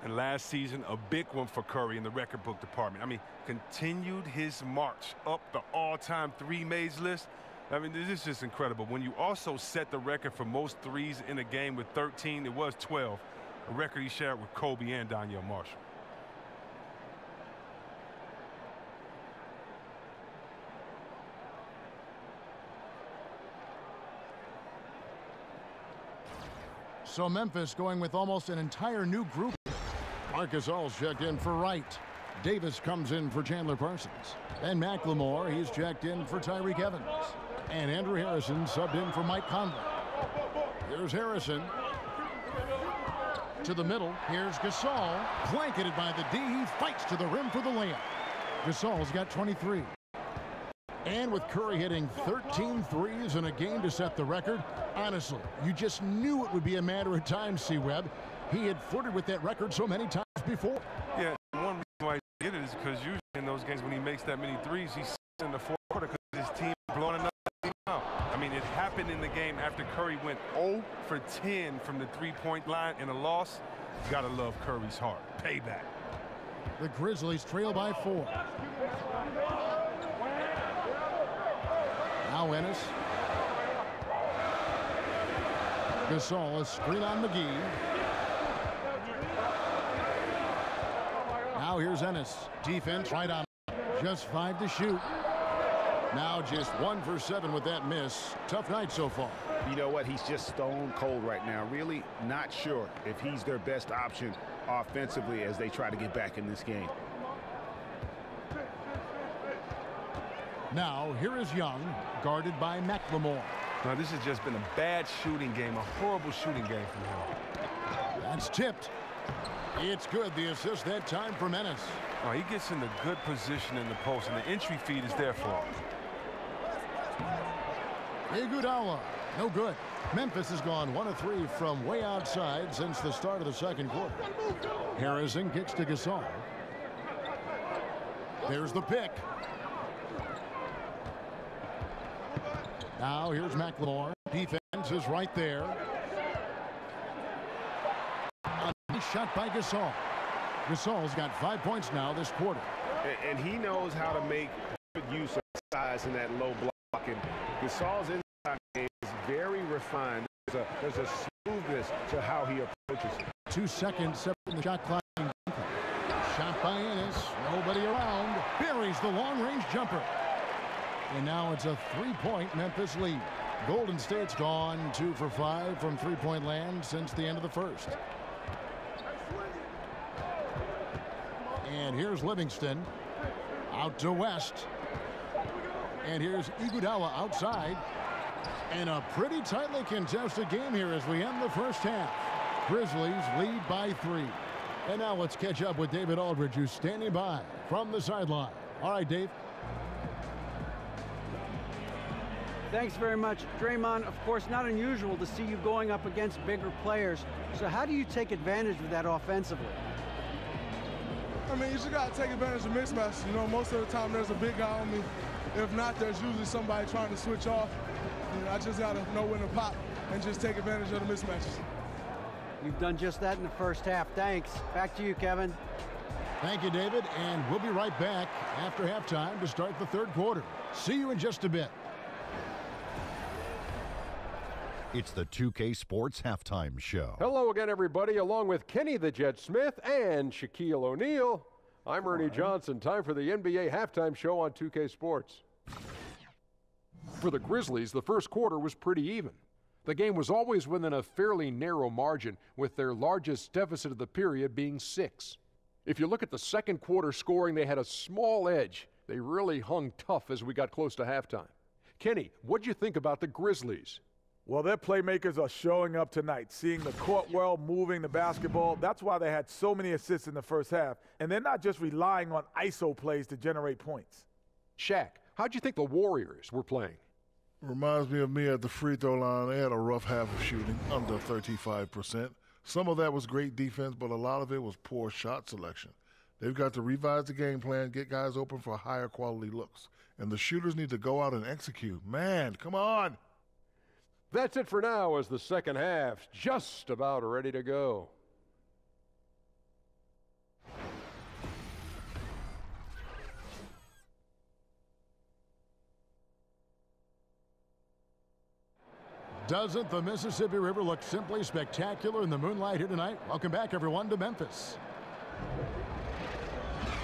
And last season, a big one for Curry in the record book department. I mean, continued his march up the all-time three-mays list. I mean, this is just incredible. When you also set the record for most threes in a game with 13, it was 12. A record he shared with Kobe and Donyell Marshall. So Memphis going with almost an entire new group. Marcus All's checked in for Wright. Davis comes in for Chandler Parsons. And McLemore, he's checked in for Tyreek Evans. And Andrew Harrison subbed in for Mike Conley. Here's Harrison. To the middle, here's Gasol. Blanketed by the D, he fights to the rim for the layup. Gasol's got 23. And with Curry hitting 13 threes in a game to set the record, honestly, you just knew it would be a matter of time, C-Webb. He had flirted with that record so many times before. Yeah, one reason why he did it is because usually in those games when he makes that many threes, he's in the fourth quarter because his team is blowing another team out. I mean, it happened in the game after Curry went 0 for 10 from the three-point line in a loss. Gotta love Curry's heart. Payback. The Grizzlies trail by 4. Now Ennis. Gasol, a screen on McGee. Now here's Ennis. Defense right on. Just 5 to shoot. Now just 1 for 7 with that miss. Tough night so far. You know what? He's just stone cold right now. Really not sure if he's their best option offensively as they try to get back in this game. Now, here is Young, guarded by McLemore. Now, this has just been a bad shooting game, a horrible shooting game from him. That's tipped. It's good. The assist that time for Menace. Oh, he gets in the good position in the post, and the entry feed is there for him. Iguodala, no good. Memphis has gone 1 of 3 from way outside since the start of the second quarter. Harrison kicks to Gasol. There's the pick. Now here's McLemore. Defense is right there. A nice shot by Gasol. Gasol's got 5 points now this quarter. And he knows how to make good use of size in that low block. And Gasol's inside game is very refined. There's a smoothness to how he approaches it. 2 seconds separating the shot clock. Shot by Ennis. Nobody around. Buries the long-range jumper. And now it's a 3-point Memphis lead. Golden State's gone 2 for 5 from three-point land since the end of the first. And here's Livingston out to West. And here's Iguodala outside. And a pretty tightly contested game here as we end the first half. Grizzlies lead by 3. And now let's catch up with David Aldridge, who's standing by from the sideline. All right, Dave. Thanks very much. Draymond, of course, not unusual to see you going up against bigger players. So how do you take advantage of that offensively? I mean, you just got to take advantage of mismatches. You know, most of the time there's a big guy on me. If not, there's usually somebody trying to switch off. And I just got to know when to pop and just take advantage of the mismatches. You've done just that in the first half. Thanks. Back to you, Kevin. Thank you, David. And we'll be right back after halftime to start the third quarter. See you in just a bit. It's the 2K Sports Halftime Show. Hello again, everybody. Along with Kenny the Jet Smith and Shaquille O'Neal, I'm Ernie Johnson. Time for the NBA Halftime Show on 2K Sports. For the Grizzlies, the first quarter was pretty even. The game was always within a fairly narrow margin, with their largest deficit of the period being 6. If you look at the second quarter scoring, they had a small edge. They really hung tough as we got close to halftime. Kenny, what'd you think about the Grizzlies? Well, their playmakers are showing up tonight, seeing the court well, moving the basketball. That's why they had so many assists in the first half. And they're not just relying on ISO plays to generate points. Shaq, how'd you think the Warriors were playing? Reminds me of me at the free throw line. They had a rough half of shooting, under 35%. Some of that was great defense, but a lot of it was poor shot selection. They've got to revise the game plan, get guys open for higher quality looks. And the shooters need to go out and execute. Man, come on. That's it for now, as the second half's just about ready to go. Doesn't the Mississippi River look simply spectacular in the moonlight here tonight? Welcome back, everyone, to Memphis.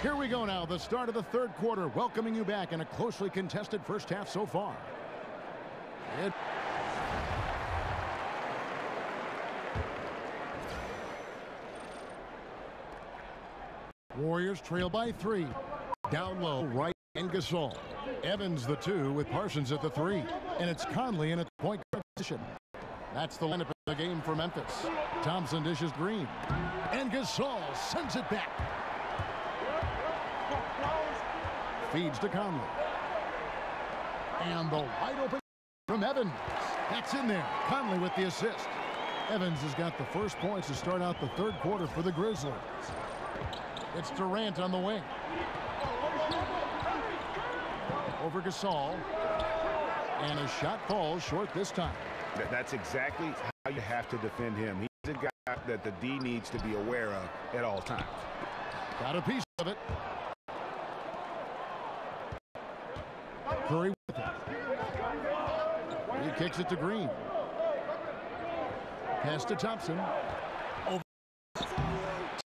Here we go now, the start of the third quarter, welcoming you back in a closely contested first half so far. Warriors trail by 3. Down low, right, and Gasol. Evans the 2 with Parsons at the 3. And it's Conley in a point guard position. That's the lineup of the game for Memphis. Thompson dishes Green. And Gasol sends it back. Feeds to Conley. And the wide open from Evans. That's in there. Conley with the assist. Evans has got the first points to start out the third quarter for the Grizzlies. It's Durant on the wing. Over Gasol. And a shot falls short this time. That's exactly how you have to defend him. He's a guy that the D needs to be aware of at all times. Got a piece of it. Curry with it. He kicks it to Green. Pass to Thompson. Over.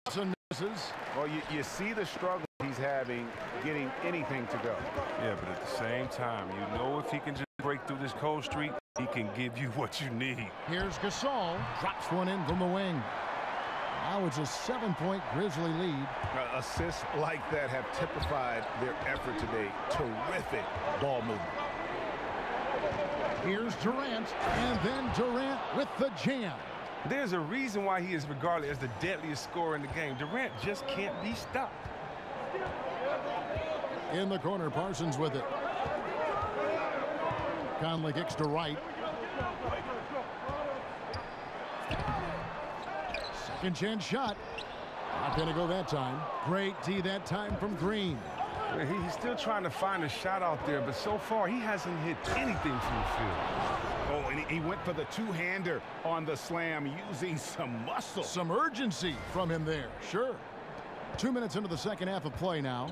Thompson misses. Well, you see the struggle he's having getting anything to go. Yeah, but at the same time, you know if he can just break through this cold streak, he can give you what you need. Here's Gasol. Drops one in from the wing. Now it's a 7-point Grizzly lead. Assists like that have typified their effort today. Terrific ball movement. Here's Durant, and then Durant with the jam. There's a reason why he is regarded as the deadliest scorer in the game. Durant just can't be stopped. In the corner, Parsons with it. Conley kicks to Wright. Second chance shot. Not going to go that time. Great D that time from Green. He's still trying to find a shot out there, but so far he hasn't hit anything from the field. Oh, and he went for the two-hander on the slam, using some muscle. Some urgency from him there, sure. 2 minutes into the second half of play now.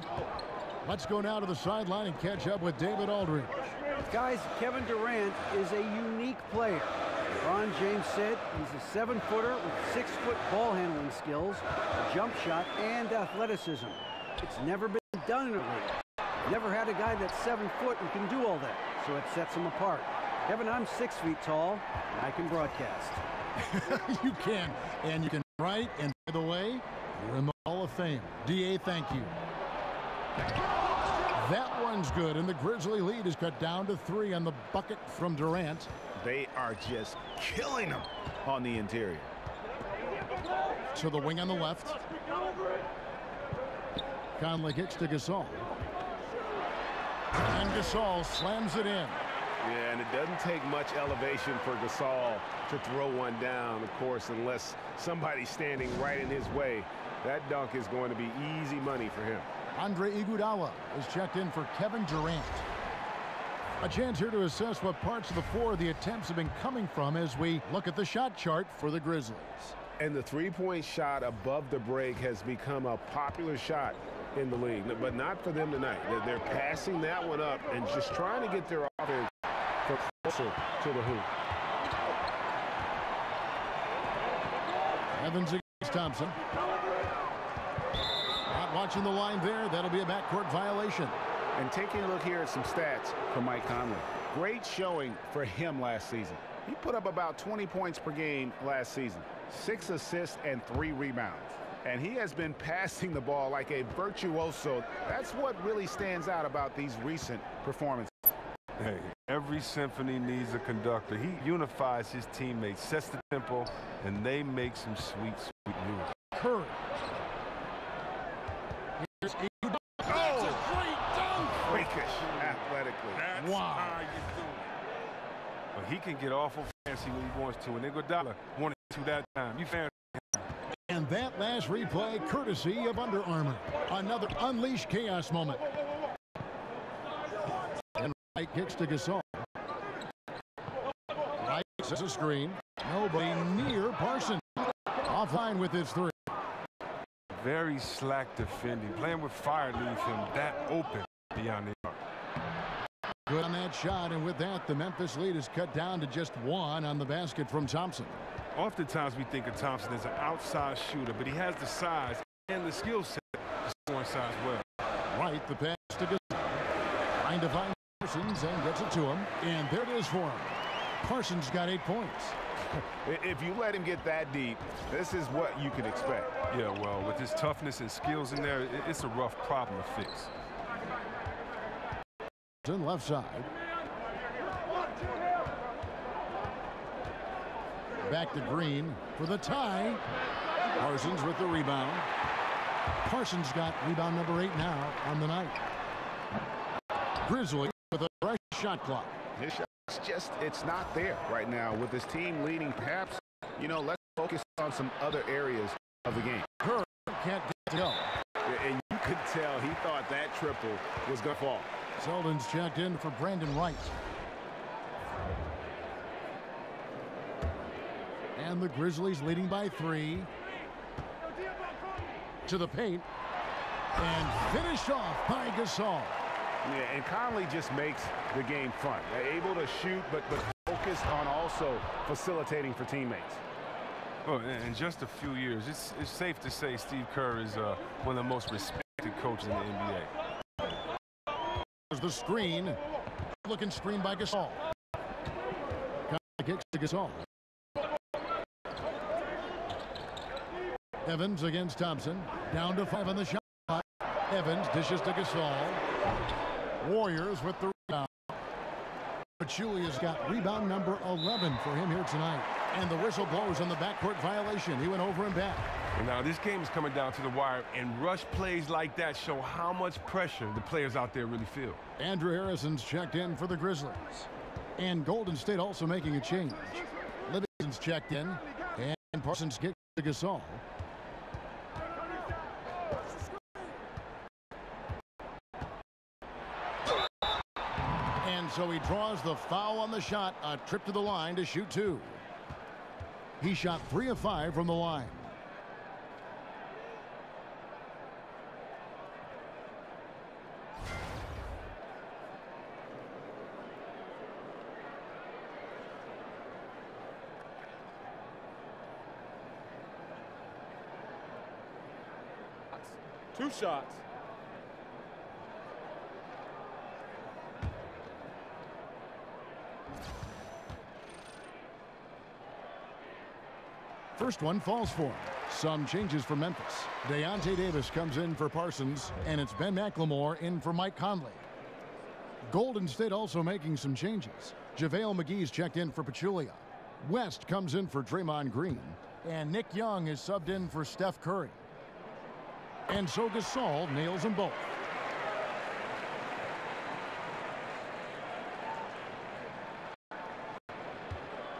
Let's go now to the sideline and catch up with David Aldridge. Guys, Kevin Durant is a unique player. LeBron James said he's a 7-footer with 6-foot ball handling skills, a jump shot, and athleticism. It's never been done in a league. Never had a guy that's 7 foot and can do all that, so it sets him apart. Kevin, I'm 6 feet tall, and I can broadcast. You can, and you can write, and by the way, you're in the Hall of Fame. DA, thank you. That one's good, and the Grizzly lead is cut down to 3 on the bucket from Durant. They are just killing him on the interior. To the wing on the left. Conley kicks to Gasol. And Gasol slams it in. Yeah, and it doesn't take much elevation for Gasol to throw one down, of course, unless somebody's standing right in his way. That dunk is going to be easy money for him. Andre Iguodala is checked in for Kevin Durant. A chance here to assess what parts of the floor the attempts have been coming from as we look at the shot chart for the Grizzlies. And the three-point shot above the break has become a popular shot in the league, but not for them tonight. They're passing that one up and just trying to get their offense closer to the hoop. Evans against Thompson. Not watching the line there. That'll be a backcourt violation. And taking a look here at some stats for Mike Conley. Great showing for him last season. He put up about 20 points per game last season, 6 assists and 3 rebounds. And he has been passing the ball like a virtuoso. That's what really stands out about these recent performances. Hey, every symphony needs a conductor. He unifies his teammates, sets the tempo, and they make some sweet, sweet music. Curry. Here's Iguodala. That's a great dunk. Freakish athletically. That's how you do it. But he can get awful fancy when he wants to, and Iguodala wanted to that time. You fancy. And that last replay courtesy of Under Armour. Another unleashed chaos moment. And Wright kicks to Gasol. Wright sets a screen. Nobody near Parsons. Offline with his 3. Very slack defending. Playing with fire leaves him that open beyond the arc. Good on that shot, and with that, the Memphis lead is cut down to just 1 on the basket from Thompson. Oftentimes we think of Thompson as an outside shooter, but he has the size and the skill set to score inside as well. Right, the pass to Gasol. Trying to find Parsons and gets it to him, and there it is for him. Parsons got 8 points. If you let him get that deep, this is what you can expect. Yeah, well, with his toughness and skills in there, it's a rough problem to fix. Left side. Back to Green for the tie. Parsons with the rebound. Parsons got rebound number 8 now on the night. Grizzly with a fresh shot clock. His shot's just, it's not there right now with his team leading. Perhaps, you know, let's focus on some other areas of the game. Curry can't get to go. And you could tell he thought that triple was going to fall. Selden's checked in for Brandon Wright. And the Grizzlies leading by 3. To the paint. And finished off by Gasol. Yeah, and Conley just makes the game fun. They're able to shoot, but focused on also facilitating for teammates. Well, in just a few years, it's safe to say Steve Kerr is one of the most respected coaches in the NBA. There's the screen. Looking screen by Gasol. Conley kicks to Gasol. Evans against Thompson. Down to 5 on the shot clock. Evans dishes to Gasol. Warriors with the rebound. Pachulia's got rebound number 11 for him here tonight. And the whistle blows on the backcourt violation. He went over and back. And now this game is coming down to the wire, and rush plays like that show how much pressure the players out there really feel. Andrew Harrison's checked in for the Grizzlies. And Golden State also making a change. Livingston's checked in, and Parsons gets to Gasol. And so he draws the foul on the shot, a trip to the line to shoot 2. He shot 3 of 5 from the line. Two shots. First one falls for him. Some changes for Memphis. Deontay Davis comes in for Parsons, and it's Ben McLemore in for Mike Conley. Golden State also making some changes. JaVale McGee's checked in for Pachulia. West comes in for Draymond Green, and Nick Young is subbed in for Steph Curry. And so Gasol nails them both.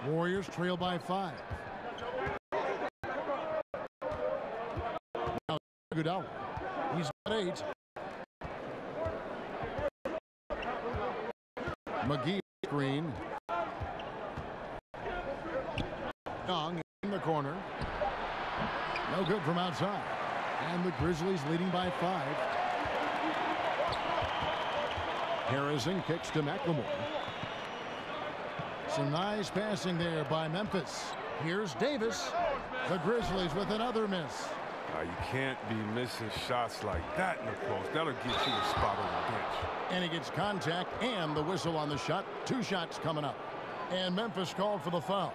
Warriors trail by 5. Now Iguodala. He's got 8. McGee screen. Young in the corner. No good from outside. And the Grizzlies leading by 5. Harrison kicks to McLemore. Some nice passing there by Memphis. Here's Davis. The Grizzlies with another miss. You can't be missing shots like that in the post. That'll get you a spot on the bench. And he gets contact and the whistle on the shot. 2 shots coming up. And Memphis called for the foul.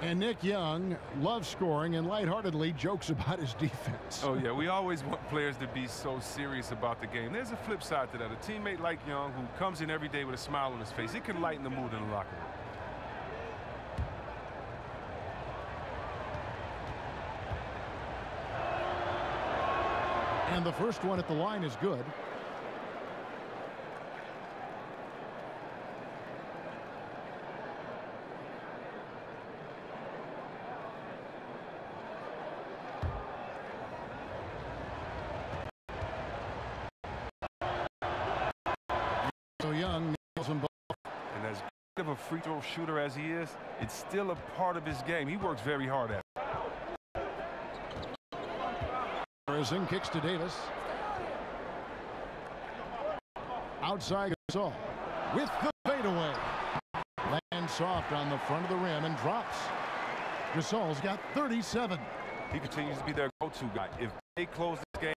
And Nick Young loves scoring and lightheartedly jokes about his defense. Oh, yeah, we always want players to be so serious about the game. There's a flip side to that. A teammate like Young who comes in every day with a smile on his face, it can lighten the mood in the locker room. And the first one at the line is good. So Young nails them both. And as good of a free throw shooter as he is, it's still a part of his game. He works very hard at it. Harrison kicks to Davis. Outside Gasol with the fadeaway. Lands soft on the front of the rim and drops. Gasol's got 37. He continues to be their go-to guy. If they close this game,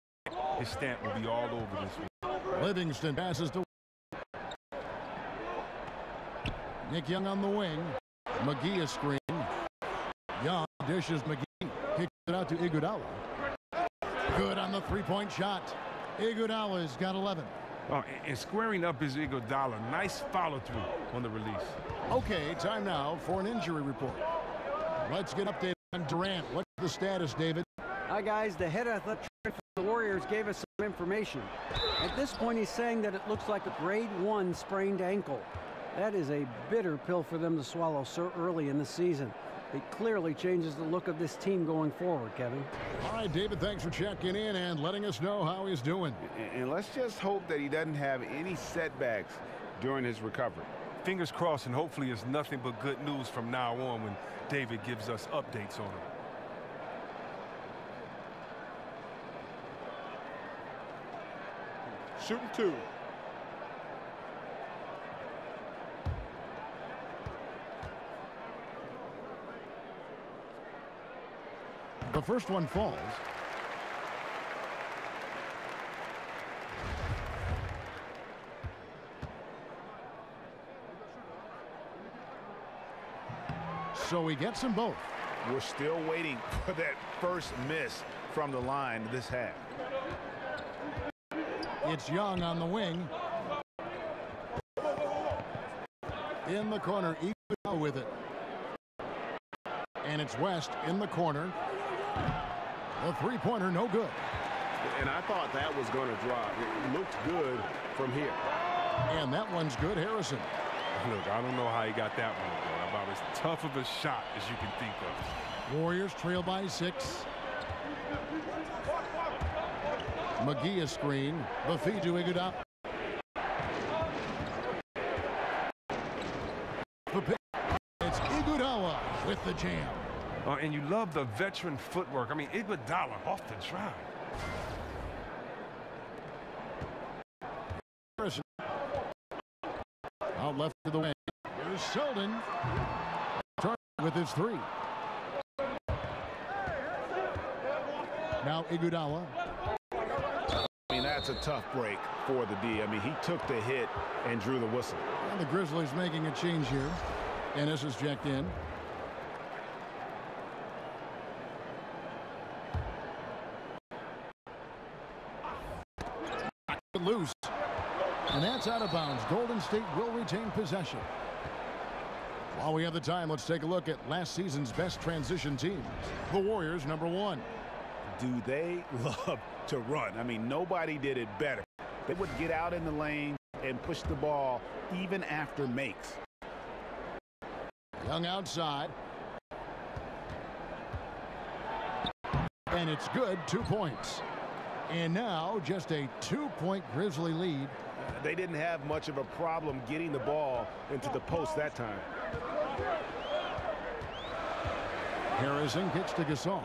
his stamp will be all over this one. Livingston passes to Nick Young on the wing. McGee a screen. Young dishes McGee. Kicks it out to Iguodala. Good on the three-point shot. Iguodala's got 11. Oh, and squaring up is Iguodala. Nice follow-through on the release. Okay, time now for an injury report. Let's get updated on Durant. What's the status, David? Hi, guys. The head athletic trainer for the Warriors gave us some information. At this point, he's saying that it looks like a grade 1 sprained ankle. That is a bitter pill for them to swallow so early in the season. It clearly changes the look of this team going forward, Kevin. All right, David, thanks for checking in and letting us know how he's doing. And let's just hope that he doesn't have any setbacks during his recovery. Fingers crossed, and hopefully it's nothing but good news from now on when David gives us updates on him. Shooting 2. The first one falls. So he gets them both. we're still waiting for that first miss from the line this half. It's Young on the wing. In the corner, Iguodala with it. And it's West in the corner. The three-pointer, no good. And I thought that was going to drop. It looked good from here. And that one's good, Harrison. Look, I don't know how he got that one, bro. About as tough of a shot as you can think of. Warriors trail by 6. McGee a screen. The feed to Iguodala. The pick. It's Iguodala with the jam. And you love the veteran footwork. I mean, Iguodala off the drive. Harrison. Out left to the wing. Here's Selden. Turn with his 3. Now Iguodala. I mean, that's a tough break for the D. I mean, he took the hit and drew the whistle. And the Grizzlies making a change here. Ennis is checked in. Loose. And that's out of bounds. Golden State will retain possession. While we have the time, let's take a look at last season's best transition teams. The Warriors, #1. Do they love to run? I mean, nobody did it better. They would get out in the lane and push the ball even after makes. Young outside. And it's good, 2 points. And now just a 2-point Grizzly lead. They didn't have much of a problem getting the ball into the post that time. Harrison kicks to Gasol.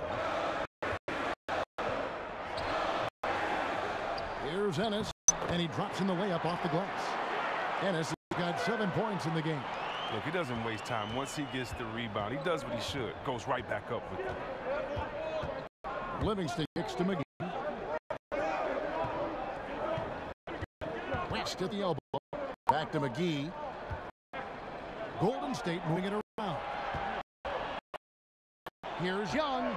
Here's Ennis, and he drops in the layup off the glass. Ennis has got 7 points in the game. Look, he doesn't waste time. Once he gets the rebound, he does what he should. Goes right back up with it. Livingston kicks to McGee. West at the elbow. Back to McGee. Golden State moving it around. Here's Young.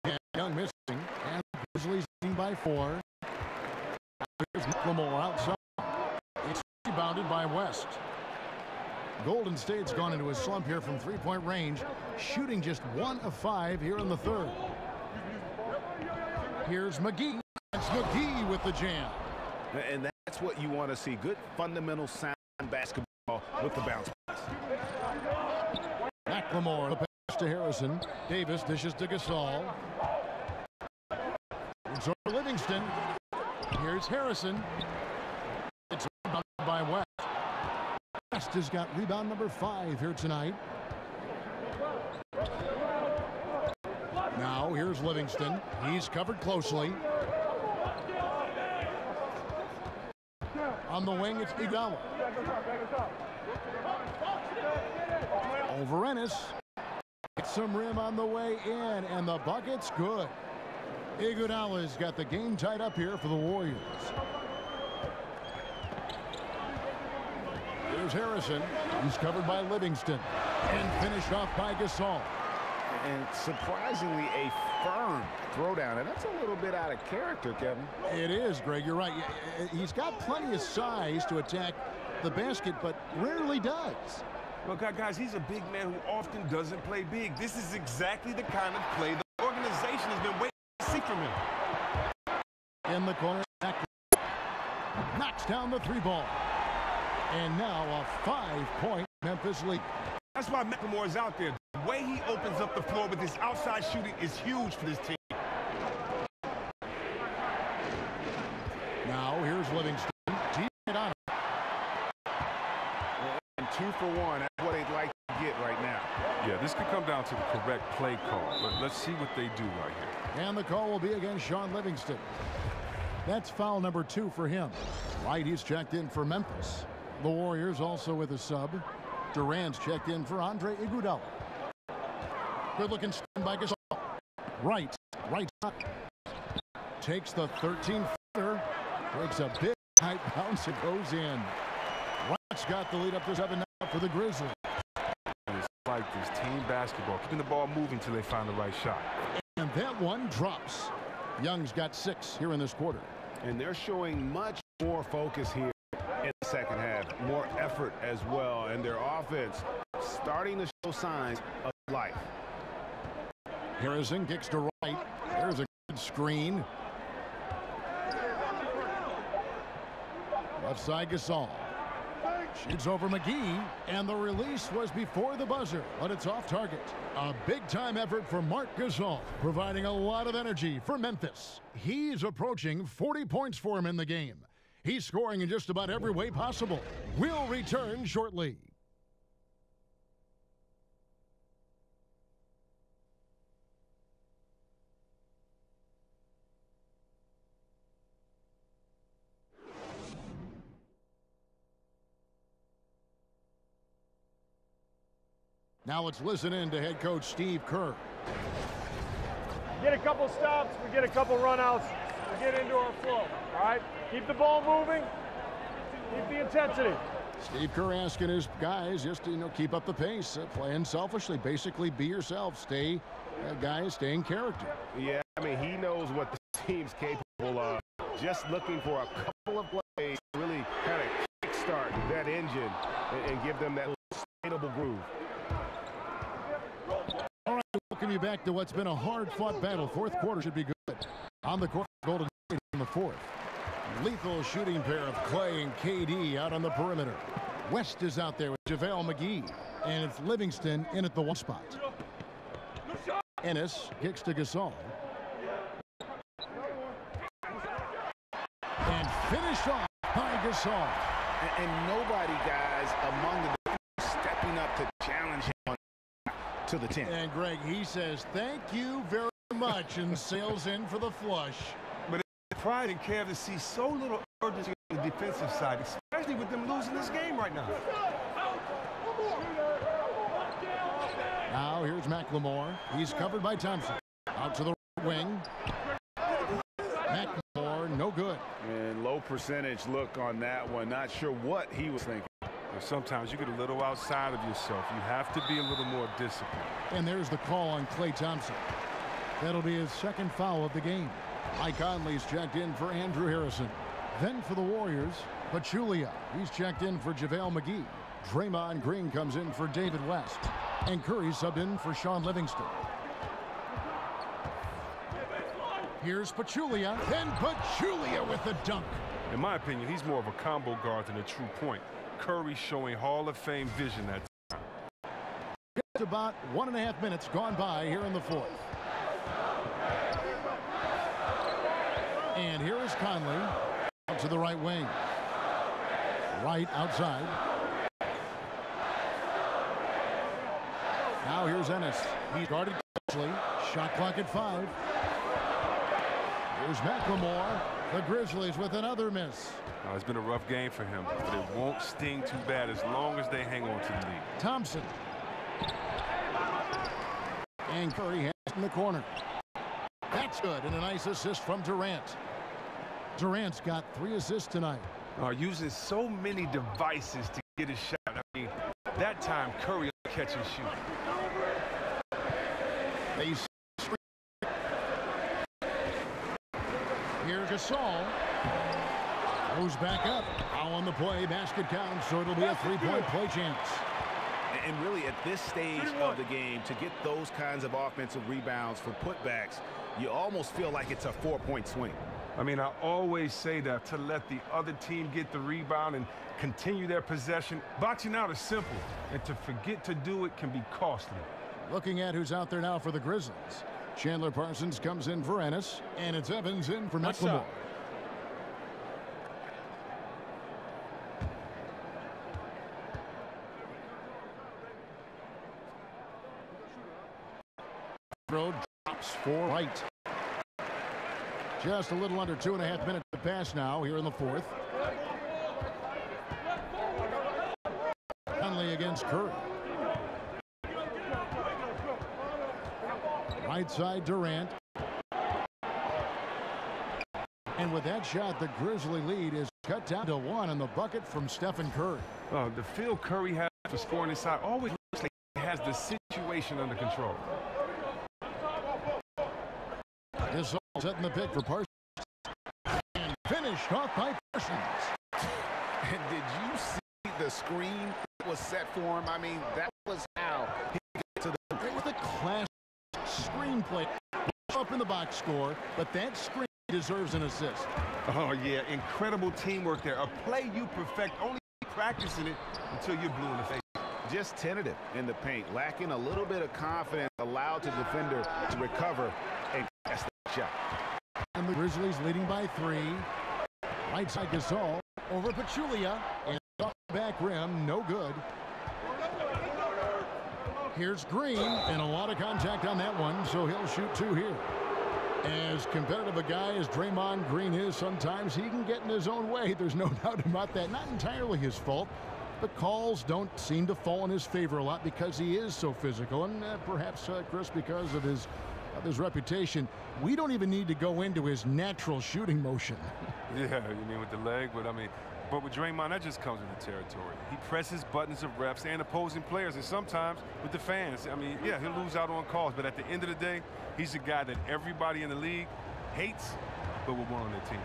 And Young missing. And the Grizzlies leading by 4. Here's McLemore outside. It's rebounded by West. Golden State's gone into a slump here from 3-point range, shooting just 1 of 5 here in the third. Here's McGee. It's McGee with the jam. And that's what you want to see. Good fundamental sound basketball with the bounce pass. McLemore, the pass to Harrison. Davis dishes to Gasol. It's over Livingston. Here's Harrison. It's rebounded by West. West has got rebound number 5 here tonight. Now here's Livingston. He's covered closely. On the wing, it's Iguodala. Over Ennis. Get some rim on the way in, and the bucket's good. Iguodala's got the game tied up here for the Warriors. Here's Harrison. He's covered by Livingston. And finished off by Gasol. And surprisingly, a firm throwdown. And that's a little bit out of character, Kevin. It is, Greg. You're right. He's got plenty of size to attack the basket, but rarely does. Look, guys, he's a big man who often doesn't play big. This is exactly the kind of play the organization has been waiting to see from him. In the corner, knocks down the 3-ball. And now a 5-point Memphis lead. That's why McLemore is out there. The way he opens up the floor with his outside shooting is huge for this team. Now here's Livingston. Team it on. And 2 for 1. That's what they'd like to get right now. Yeah, this could come down to the correct play call. But let's see what they do right here. And the call will be against Sean Livingston. That's foul number 2 for him. Right, he's checked in for Memphis. The Warriors also with a sub. Durant's checked in for Andre Iguodala. Good looking spin by Gasol. Right side. Takes the 13-footer. Takes a big high bounce. It goes in. West's got the lead up to 7 now for the Grizzlies. like this, team basketball, keeping the ball moving till they find the right shot. And that one drops. Young's got 6 here in this quarter. And they're showing much more focus here in the second half. More effort as well. And their offense starting to show signs of life. Harrison kicks to right. There's a good screen. Left side Gasol. Shoots over McGee, and the release was before the buzzer, but it's off target. A big-time effort for Marc Gasol, providing a lot of energy for Memphis. He's approaching 40 points for him in the game. He's scoring in just about every way possible. We'll return shortly. Now let's listen in to head coach Steve Kerr. Get a couple stops, we get a couple runouts, we get into our flow, all right? Keep the ball moving, keep the intensity. Steve Kerr asking his guys just to, keep up the pace, play unselfishly, basically be yourself, stay, guys, stay in character. Yeah, I mean, he knows what the team's capable of. Just looking for a couple of plays to really kind of kickstart that engine and give them that sustainable groove. All right, welcome you back to what's been a hard-fought battle. Fourth quarter should be good. On the court, Golden State in the fourth. Lethal shooting pair of Clay and KD out on the perimeter. West is out there with JaVale McGee, and it's Livingston in at the 1 spot. Ennis kicks to Gasol. And finished off by Gasol. And nobody, guys, among the defenders stepping up to challenge him to the 10. And Greg, he says, thank you very much, and sails in for the flush. But it's pride and care to see so little urgency on the defensive side, especially with them losing this game right now. Now here's McLemore. He's covered by Thompson. Out to the right wing. McLemore, no good. And low percentage look on that one. Not sure what he was thinking. Sometimes you get a little outside of yourself. You have to be a little more disciplined. And there's the call on Klay Thompson. That'll be his second foul of the game. Mike Conley's checked in for Andrew Harrison. Then for the Warriors, Pachulia. He's checked in for JaVale McGee. Draymond Green comes in for David West. And Curry subbed in for Sean Livingston. Here's Pachulia. Then Pachulia with the dunk. In my opinion, he's more of a combo guard than a true point. Curry showing Hall of Fame vision that time. Just about 1.5 minutes gone by here in the fourth. And here is Conley out to the right wing. Right outside. Now here's Ennis. He's guarded closely. Shot clock at 5. Here's McLemore. The Grizzlies with another miss. It's been a rough game for him, but it won't sting too bad as long as they hang on to the lead. Thompson. And Curry has in the corner. That's good, and a nice assist from Durant. Durant's got 3 assists tonight. Using so many devices to get a shot. I mean, that time Curry catch and shoot. They Here's Gasol. Goes back up. Foul on the play. Basket counts, so it'll be a 3-point play chance. And really at this stage of the game, to get those kinds of offensive rebounds for putbacks, you almost feel like it's a 4-point swing. I mean, I always say that to let the other team get the rebound and continue their possession. Boxing out is simple, and to forget to do it can be costly. Looking at who's out there now for the Grizzlies. Chandler Parsons comes in for Ennis, and it's Evans in for McLemore. Drops for Wright. Just a little under 2.5 minutes to pass now here in the fourth. Conley against Curry. Right side Durant. And with that shot, the Grizzly lead is cut down to 1 in the bucket from Stephen Curry. The field Curry has for scoring inside always looks like has the situation under control. This all setting the pick for Parsons. And finished off by Parsons. And did you see the screen that was set for him? I mean, that was how he got to the... It was a classic screenplay. Up in the box score, but that screen deserves an assist. Oh, yeah, incredible teamwork there. A play you perfect, only practicing it until you're blue in the face. Just tentative in the paint, lacking a little bit of confidence, allowed the defender to recover and cast the shot. And the Grizzlies leading by 3. Right side Gasol over Pachulia, and off the back rim, no good. Here's Green, and a lot of contact on that one, so he'll shoot 2 here. As competitive a guy as Draymond Green is, sometimes he can get in his own way. There's no doubt about that. Not entirely his fault, but calls don't seem to fall in his favor a lot because he is so physical, and perhaps, Chris, because of his reputation. We don't even need to go into his natural shooting motion. Yeah, you mean with the leg, but with Draymond, that just comes with the territory. He presses buttons of refs and opposing players, and sometimes with the fans. Yeah, he'll lose out on calls, but at the end of the day, he's a guy that everybody in the league hates, but will want on their team.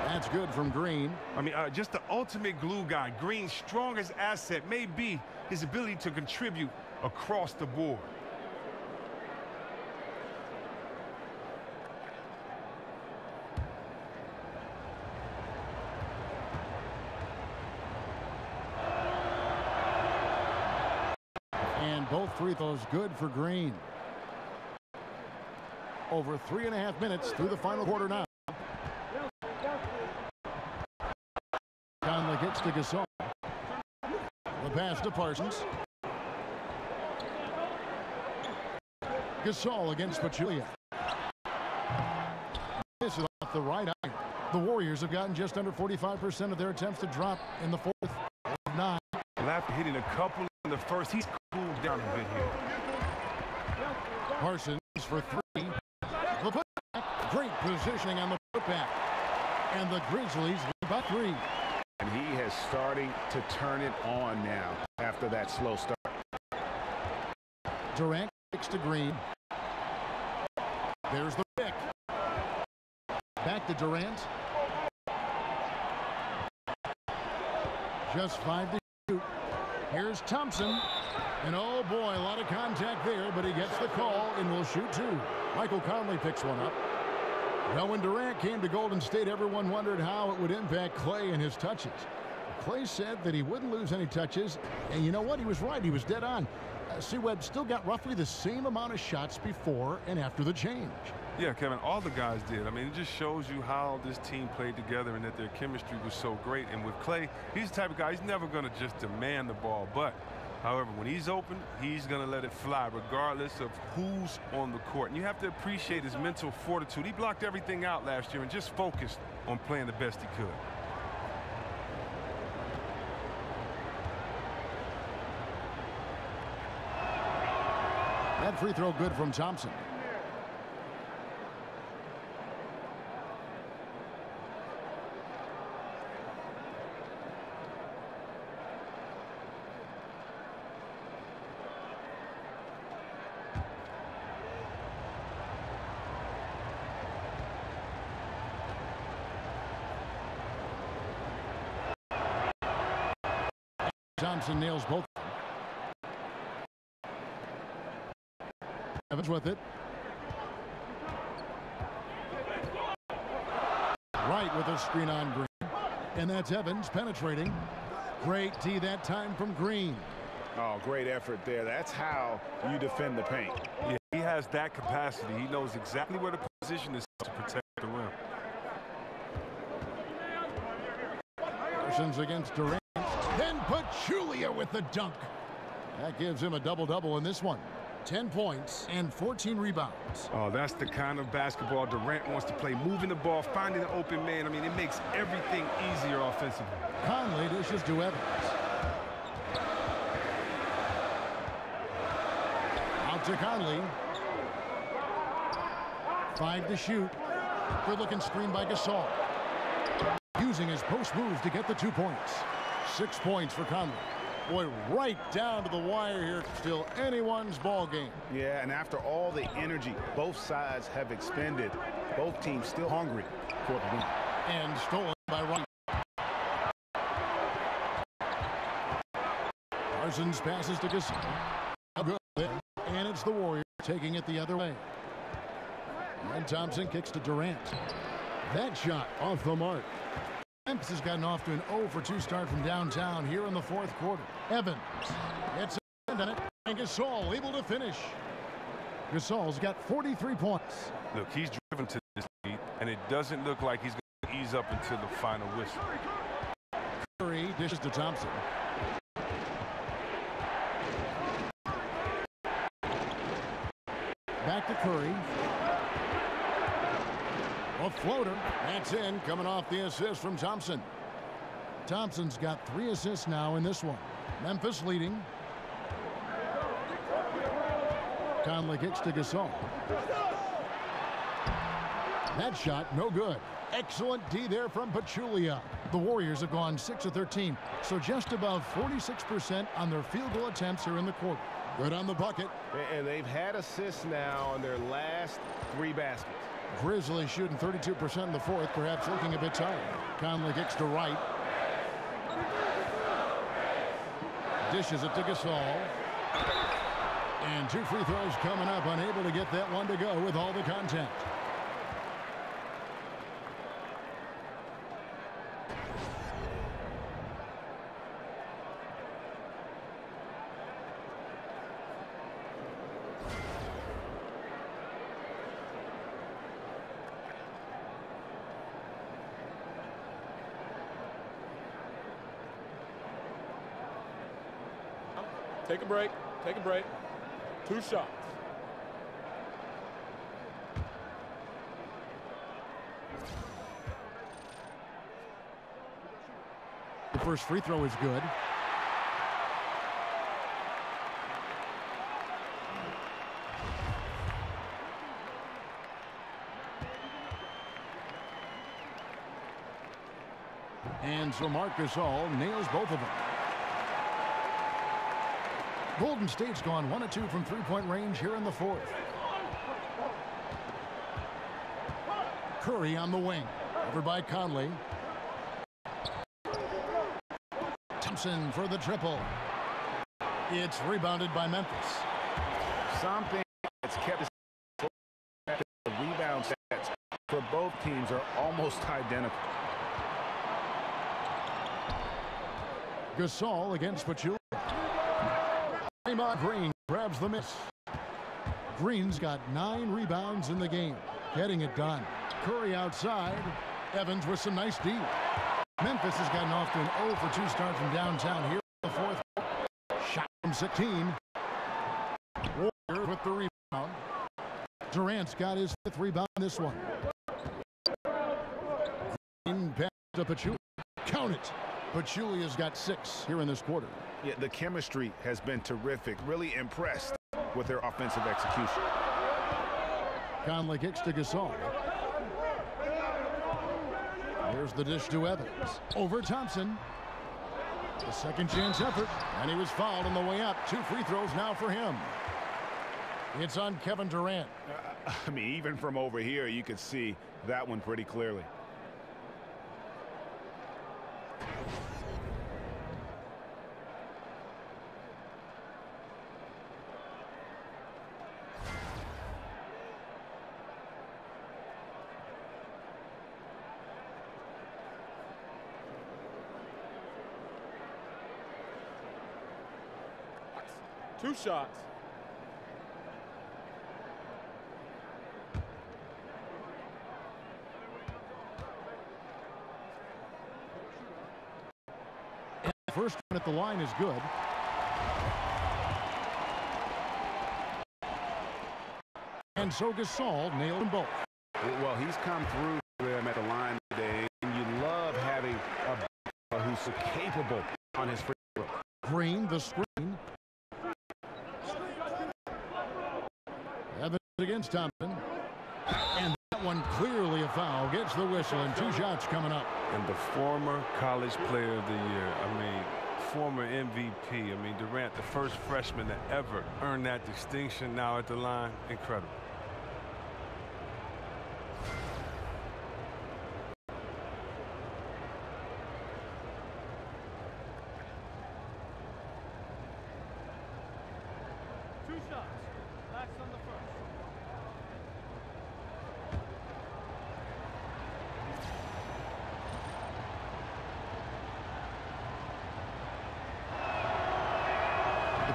That's good from Green. Just the ultimate glue guy. Green's strongest asset may be his ability to contribute across the board. And both free throws good for Green. Over 3.5 minutes through the final quarter now. Conley gets to Gasol. The pass to Parsons. Gasol against Pachulia. This is off the right eye. The Warriors have gotten just under 45% of their attempts to drop in the 4th of 9. After hitting a couple in the first, he's cooled down a bit here. Parsons for 3. The putback. Great positioning on the putback. And the Grizzlies lead by 3. And he has starting to turn it on now after that slow start. Durant kicks to Green. There's the pick. Back to Durant. Just 5 to shoot. Here's Thompson. And oh boy, a lot of contact there, but he gets the call and will shoot 2. Michael Conley picks one up. Well, when Durant came to Golden State, everyone wondered how it would impact Klay and his touches. Klay said that he wouldn't lose any touches, and you know what? He was right. He was dead on. C-Webb still got roughly the same amount of shots before and after the change. Yeah, Kevin, all the guys did. It just shows you how this team played together and that their chemistry was so great. And with Klay, he's the type of guy, he's never going to just demand the ball. But, however, when he's open, he's going to let it fly regardless of who's on the court. And you have to appreciate his mental fortitude. He blocked everything out last year and just focused on playing the best he could. That free throw good from Thompson. Thompson nails both. Evans with it. Right with a screen on Green. And that's Evans penetrating. Great D that time from Green. Oh, great effort there. That's how you defend the paint. Yeah, he has that capacity. He knows exactly where the position is to protect the rim. Parsons against Durant. Then Pachulia with the dunk. That gives him a double-double in this one. 10 points and 14 rebounds. Oh, that's the kind of basketball Durant wants to play. Moving the ball, finding an open man. It makes everything easier offensively. Conley dishes to Evans. Out to Conley. 5 to shoot. Good looking screen by Gasol. Using his post moves to get the 2 points. 6 points for Conley. Boy, right down to the wire here. Still anyone's ball game. Yeah, and after all the energy both sides have expended, both teams still hungry for the win. And stolen by Ryan. Parsons passes to Gasol. Good. And it's the Warriors taking it the other way. And Thompson kicks to Durant. That shot off the mark. Memphis has gotten off to an 0-for-2 start from downtown here in the 4th quarter. Evans gets a hand on it, and Gasol able to finish. Gasol's got 43 points. Look, he's driven to this lead, and it doesn't look like he's going to ease up until the final whistle. Curry dishes to Thompson. Back to Curry. A floater. That's in, coming off the assist from Thompson. Thompson's got 3 assists now in this one. Memphis leading. Conley kicks to Gasol. That shot, no good. Excellent D there from Pachulia. The Warriors have gone 6 of 13, so just above 46% on their field goal attempts here in the quarter. Good on the bucket. And they've had assists now on their last 3 baskets. Grizzlies shooting 32% in the 4th, perhaps looking a bit tired. Conley kicks to Wright. Dishes it to Gasol. And 2 free throws coming up, unable to get that one to go with all the contact. Take a break. Take a break. 2 shots. The first free throw is good. And so Marc Gasol nails both of them. Golden State's gone 1 of 2 from 3-point range here in the 4th. Curry on the wing. Over by Conley. Thompson for the triple. It's rebounded by Memphis. Something that's kept the rebound stats for both teams are almost identical. Gasol against Pachulia. Green grabs the miss. Green's got 9 rebounds in the game, getting it done. Curry outside. Evans with some nice D. Memphis has gotten off to an 0-for-2 start from downtown here in the 4th. Shot from 16. Warrior with the rebound. Durant's got his 5th rebound in this one. Green pass to Pachulia. Count it. Pachulia's got 6 here in this quarter. Yeah, the chemistry has been terrific. Really impressed with their offensive execution. Conley kicks to Gasol. Here's the dish to Evans. Over Thompson. The second chance effort, and he was fouled on the way up. 2 free throws now for him. It's on Kevin Durant. I mean, even from over here, you could see that one pretty clearly. Two shots. And the first one at the line is good. And so Gasol nailed them both. Well, he's come through them at the line today, and you love having a who's so capable on his free throw. Green, the screen. Evans against Thompson. And gets the whistle, and 2 shots coming up. And the former college player of the year, I mean, former MVP. I mean, Durant, the first freshman to ever earn that distinction, now at the line. Incredible.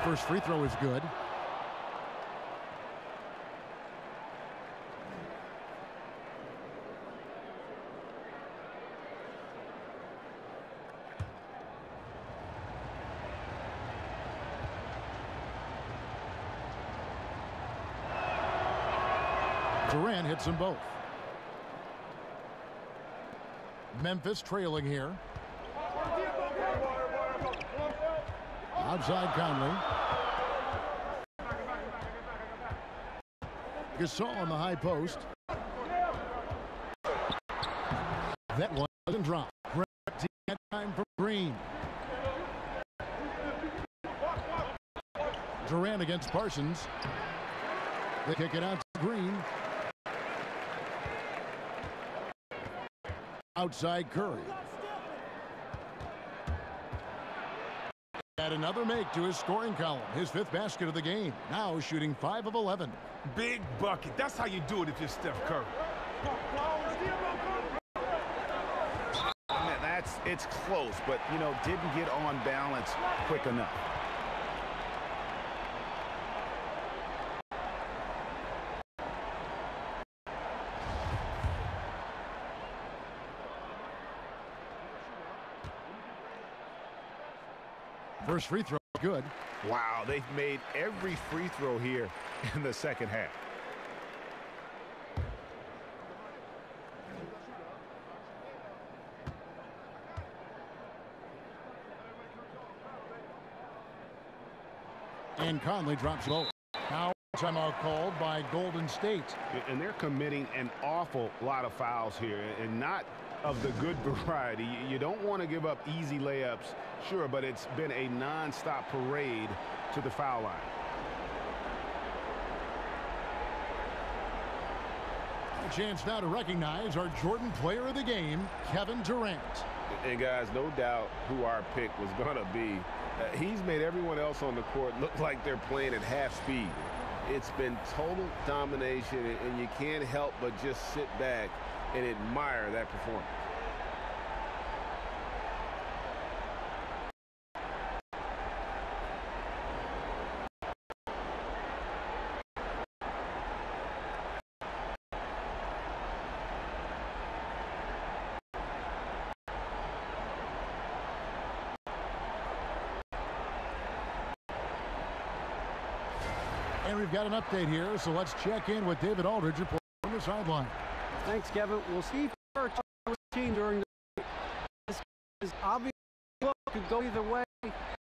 First free throw is good. Durant hits them both. Memphis trailing here. Outside Conley. Gasol on the high post. That one doesn't drop. Time from Green. Durant against Parsons. They kick it out to Green. Outside Curry. Add another make to his scoring column. His 5th basket of the game. Now shooting 5 of 11. Big bucket. That's how you do it if you're Steph Curry. It's close, but, you know, didn't get on balance quick enough. First free throw, good. Wow, they've made every free throw here in the second half. And Conley drops both. Now timeout called by Golden State. And they're committing an awful lot of fouls here, and not of the good variety. You don't want to give up easy layups, sure, but it's been a non-stop parade to the foul line. A chance now to recognize our Jordan player of the game, Kevin Durant. And guys, no doubt who our pick was going to be. He's made everyone else on the court look like they're playing at half speed. It's been total domination, and you can't help but just sit back and admire that performance. And we've got an update here, so let's check in with David Aldridge reporting from the sideline. Thanks, Kevin. Well, Steve Kerr talked to the team during the this is obvious could go either way.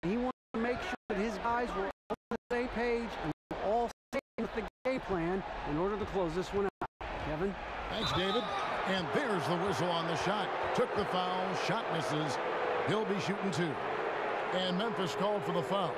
He wanted to make sure that his guys were on the same page and all staying with the game plan in order to close this one out. Kevin? Thanks, David. And there's the whistle on the shot. Took the foul, shot misses. He'll be shooting 2. And Memphis called for the foul.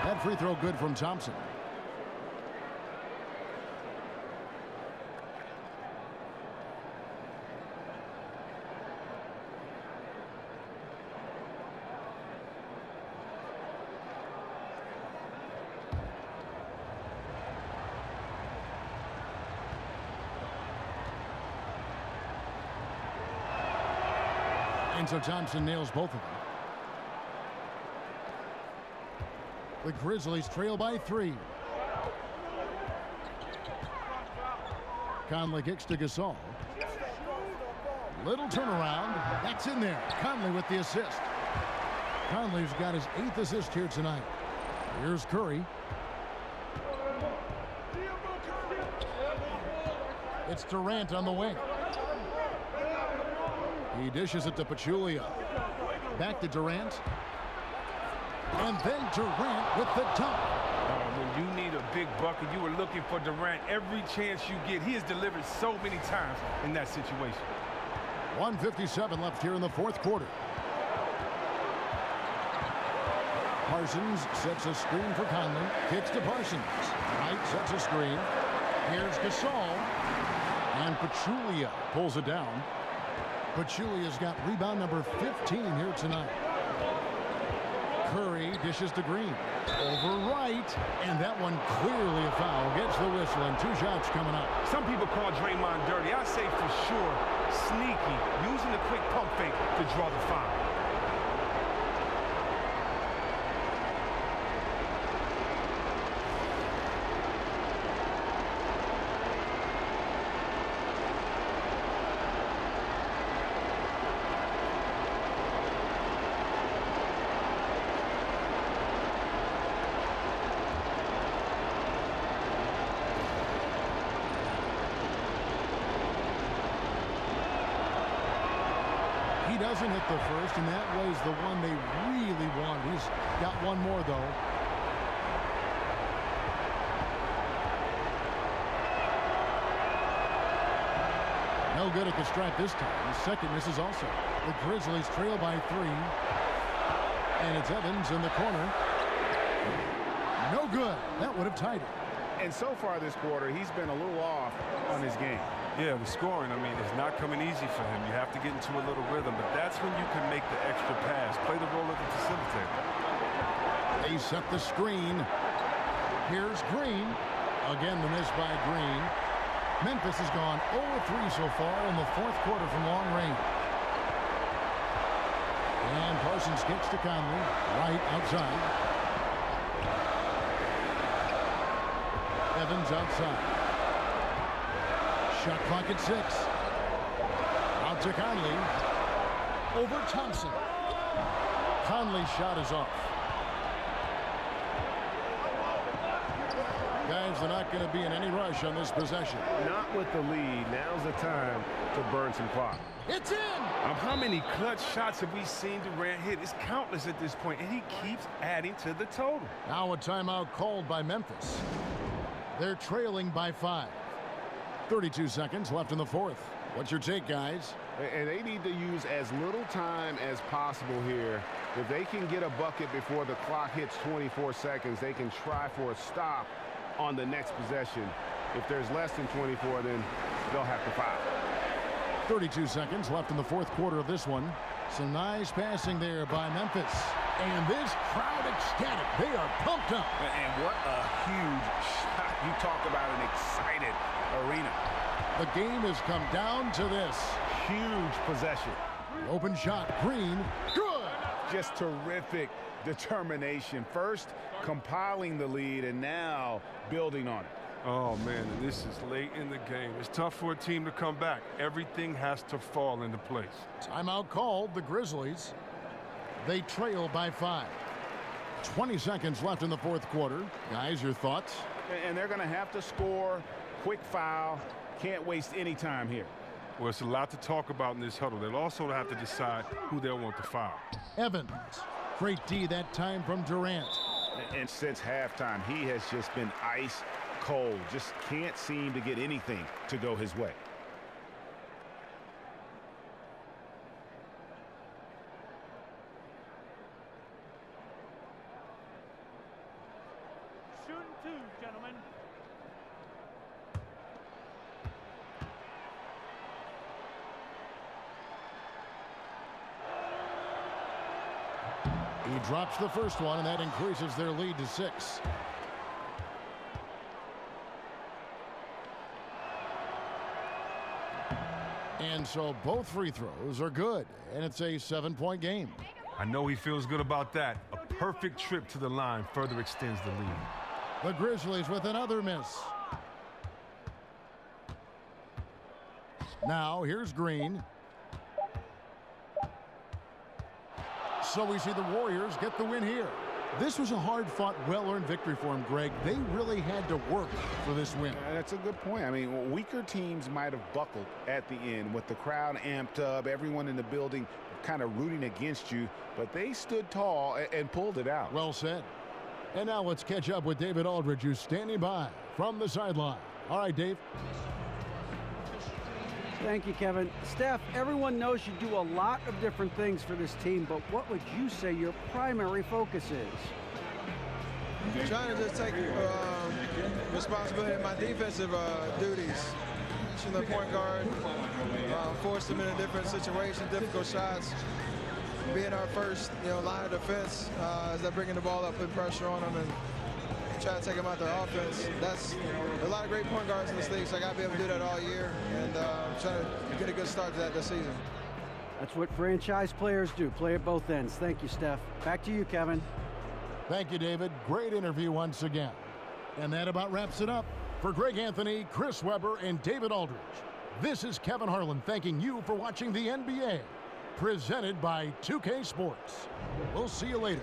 That free throw good from Thompson. And so Thompson nails both of them. The Grizzlies trail by 3. Conley kicks to Gasol. Little turnaround. That's in there. Conley with the assist. Conley's got his 8th assist here tonight. Here's Curry. It's Durant on the wing. He dishes it to Pachulia. Back to Durant. And then Durant with the dunk. When you need a big bucket, you were looking for Durant every chance you get. He has delivered so many times in that situation. 1:57 left here in the 4th quarter. Parsons sets a screen for Conley. Kicks to Parsons. Wright sets a screen. Here's Gasol. And Pachulia pulls it down. Pachulia's got rebound number 15 here tonight. Curry dishes to Green. Over Wright. And that one clearly a foul. Gets the whistle and 2 shots coming up. Some people call Draymond dirty. I say for sure sneaky, using the quick pump fake to draw the foul. Doesn't hit the first, and that was the one they really wanted. He's got one more, though. No good at the stripe this time. The second misses also. The Grizzlies trail by 3. And it's Evans in the corner. No good. That would have tied it. And so far this quarter, he's been a little off on his game. Yeah, the scoring, I mean, it's not coming easy for him. You have to get into a little rhythm, but that's when you can make the extra pass. Play the role of the facilitator. They set the screen. Here's Green. Again, the miss by Green. Memphis has gone 0-3 so far in the 4th quarter from long range. And Parsons kicks to Conley. Right outside. Evans outside. Shot clock at 6. Out to Conley. Over Thompson. Conley's shot is off. Guys, they're not going to be in any rush on this possession. Not with the lead. Now's the time to burn some clock. It's in! How many clutch shots have we seen Durant hit? It's countless at this point, and he keeps adding to the total. Now a timeout called by Memphis. They're trailing by 5. 32 seconds left in the 4th. What's your take, guys? And they need to use as little time as possible here. If they can get a bucket before the clock hits 24 seconds, they can try for a stop on the next possession. If there's less than 24, then they'll have to foul. 32 seconds left in the 4th quarter of this one. Some nice passing there by Memphis. And this crowd ecstatic. They are pumped up. And what a huge shot. You talk about an excited arena. The game has come down to this. Huge possession. The open shot. Green. Good. Just terrific determination. First, compiling the lead, and now building on it. Oh, man, this is late in the game. It's tough for a team to come back. Everything has to fall into place. Timeout called. The Grizzlies. They trail by 5. 20 seconds left in the 4th quarter. Guys, your thoughts? And they're going to have to score. Quick foul. Can't waste any time here. Well, it's a lot to talk about in this huddle. They'll also have to decide who they'll want to foul. Evans. Great D that time from Durant. And since halftime, he has just been ice cold. Just can't seem to get anything to go his way. Shooting 2, gentlemen. He drops the first one, and that increases their lead to 6. And so both free throws are good, and it's a 7-point game. I know he feels good about that. A perfect trip to the line further extends the lead. The Grizzlies with another miss. Now here's Green. So we see the Warriors get the win here. This was a hard-fought, well-earned victory for them, Greg. They really had to work for this win. That's a good point. I mean, weaker teams might have buckled at the end with the crowd amped up, everyone in the building kind of rooting against you, but they stood tall and pulled it out. Well said. And now let's catch up with David Aldridge, who's standing by from the sideline. All right, Dave. Thank you, Kevin. Steph, everyone knows you do a lot of different things for this team, but what would you say your primary focus is? Trying to just take responsibility of my defensive duties. Reaching the point guard, force them in a different situation, difficult shots. Being our first, line of defense as they're bringing the ball up, putting pressure on them, and trying to take them out their offense. That's a lot of great point guards in this league, so I got to be able to do that all year, and trying to get a good start to that this season. That's what franchise players do, play at both ends. Thank you, Steph. Back to you, Kevin. Thank you, David. Great interview once again. And that about wraps it up. For Greg Anthony, Chris Webber, and David Aldridge, this is Kevin Harlan thanking you for watching the NBA, presented by 2K Sports. We'll see you later.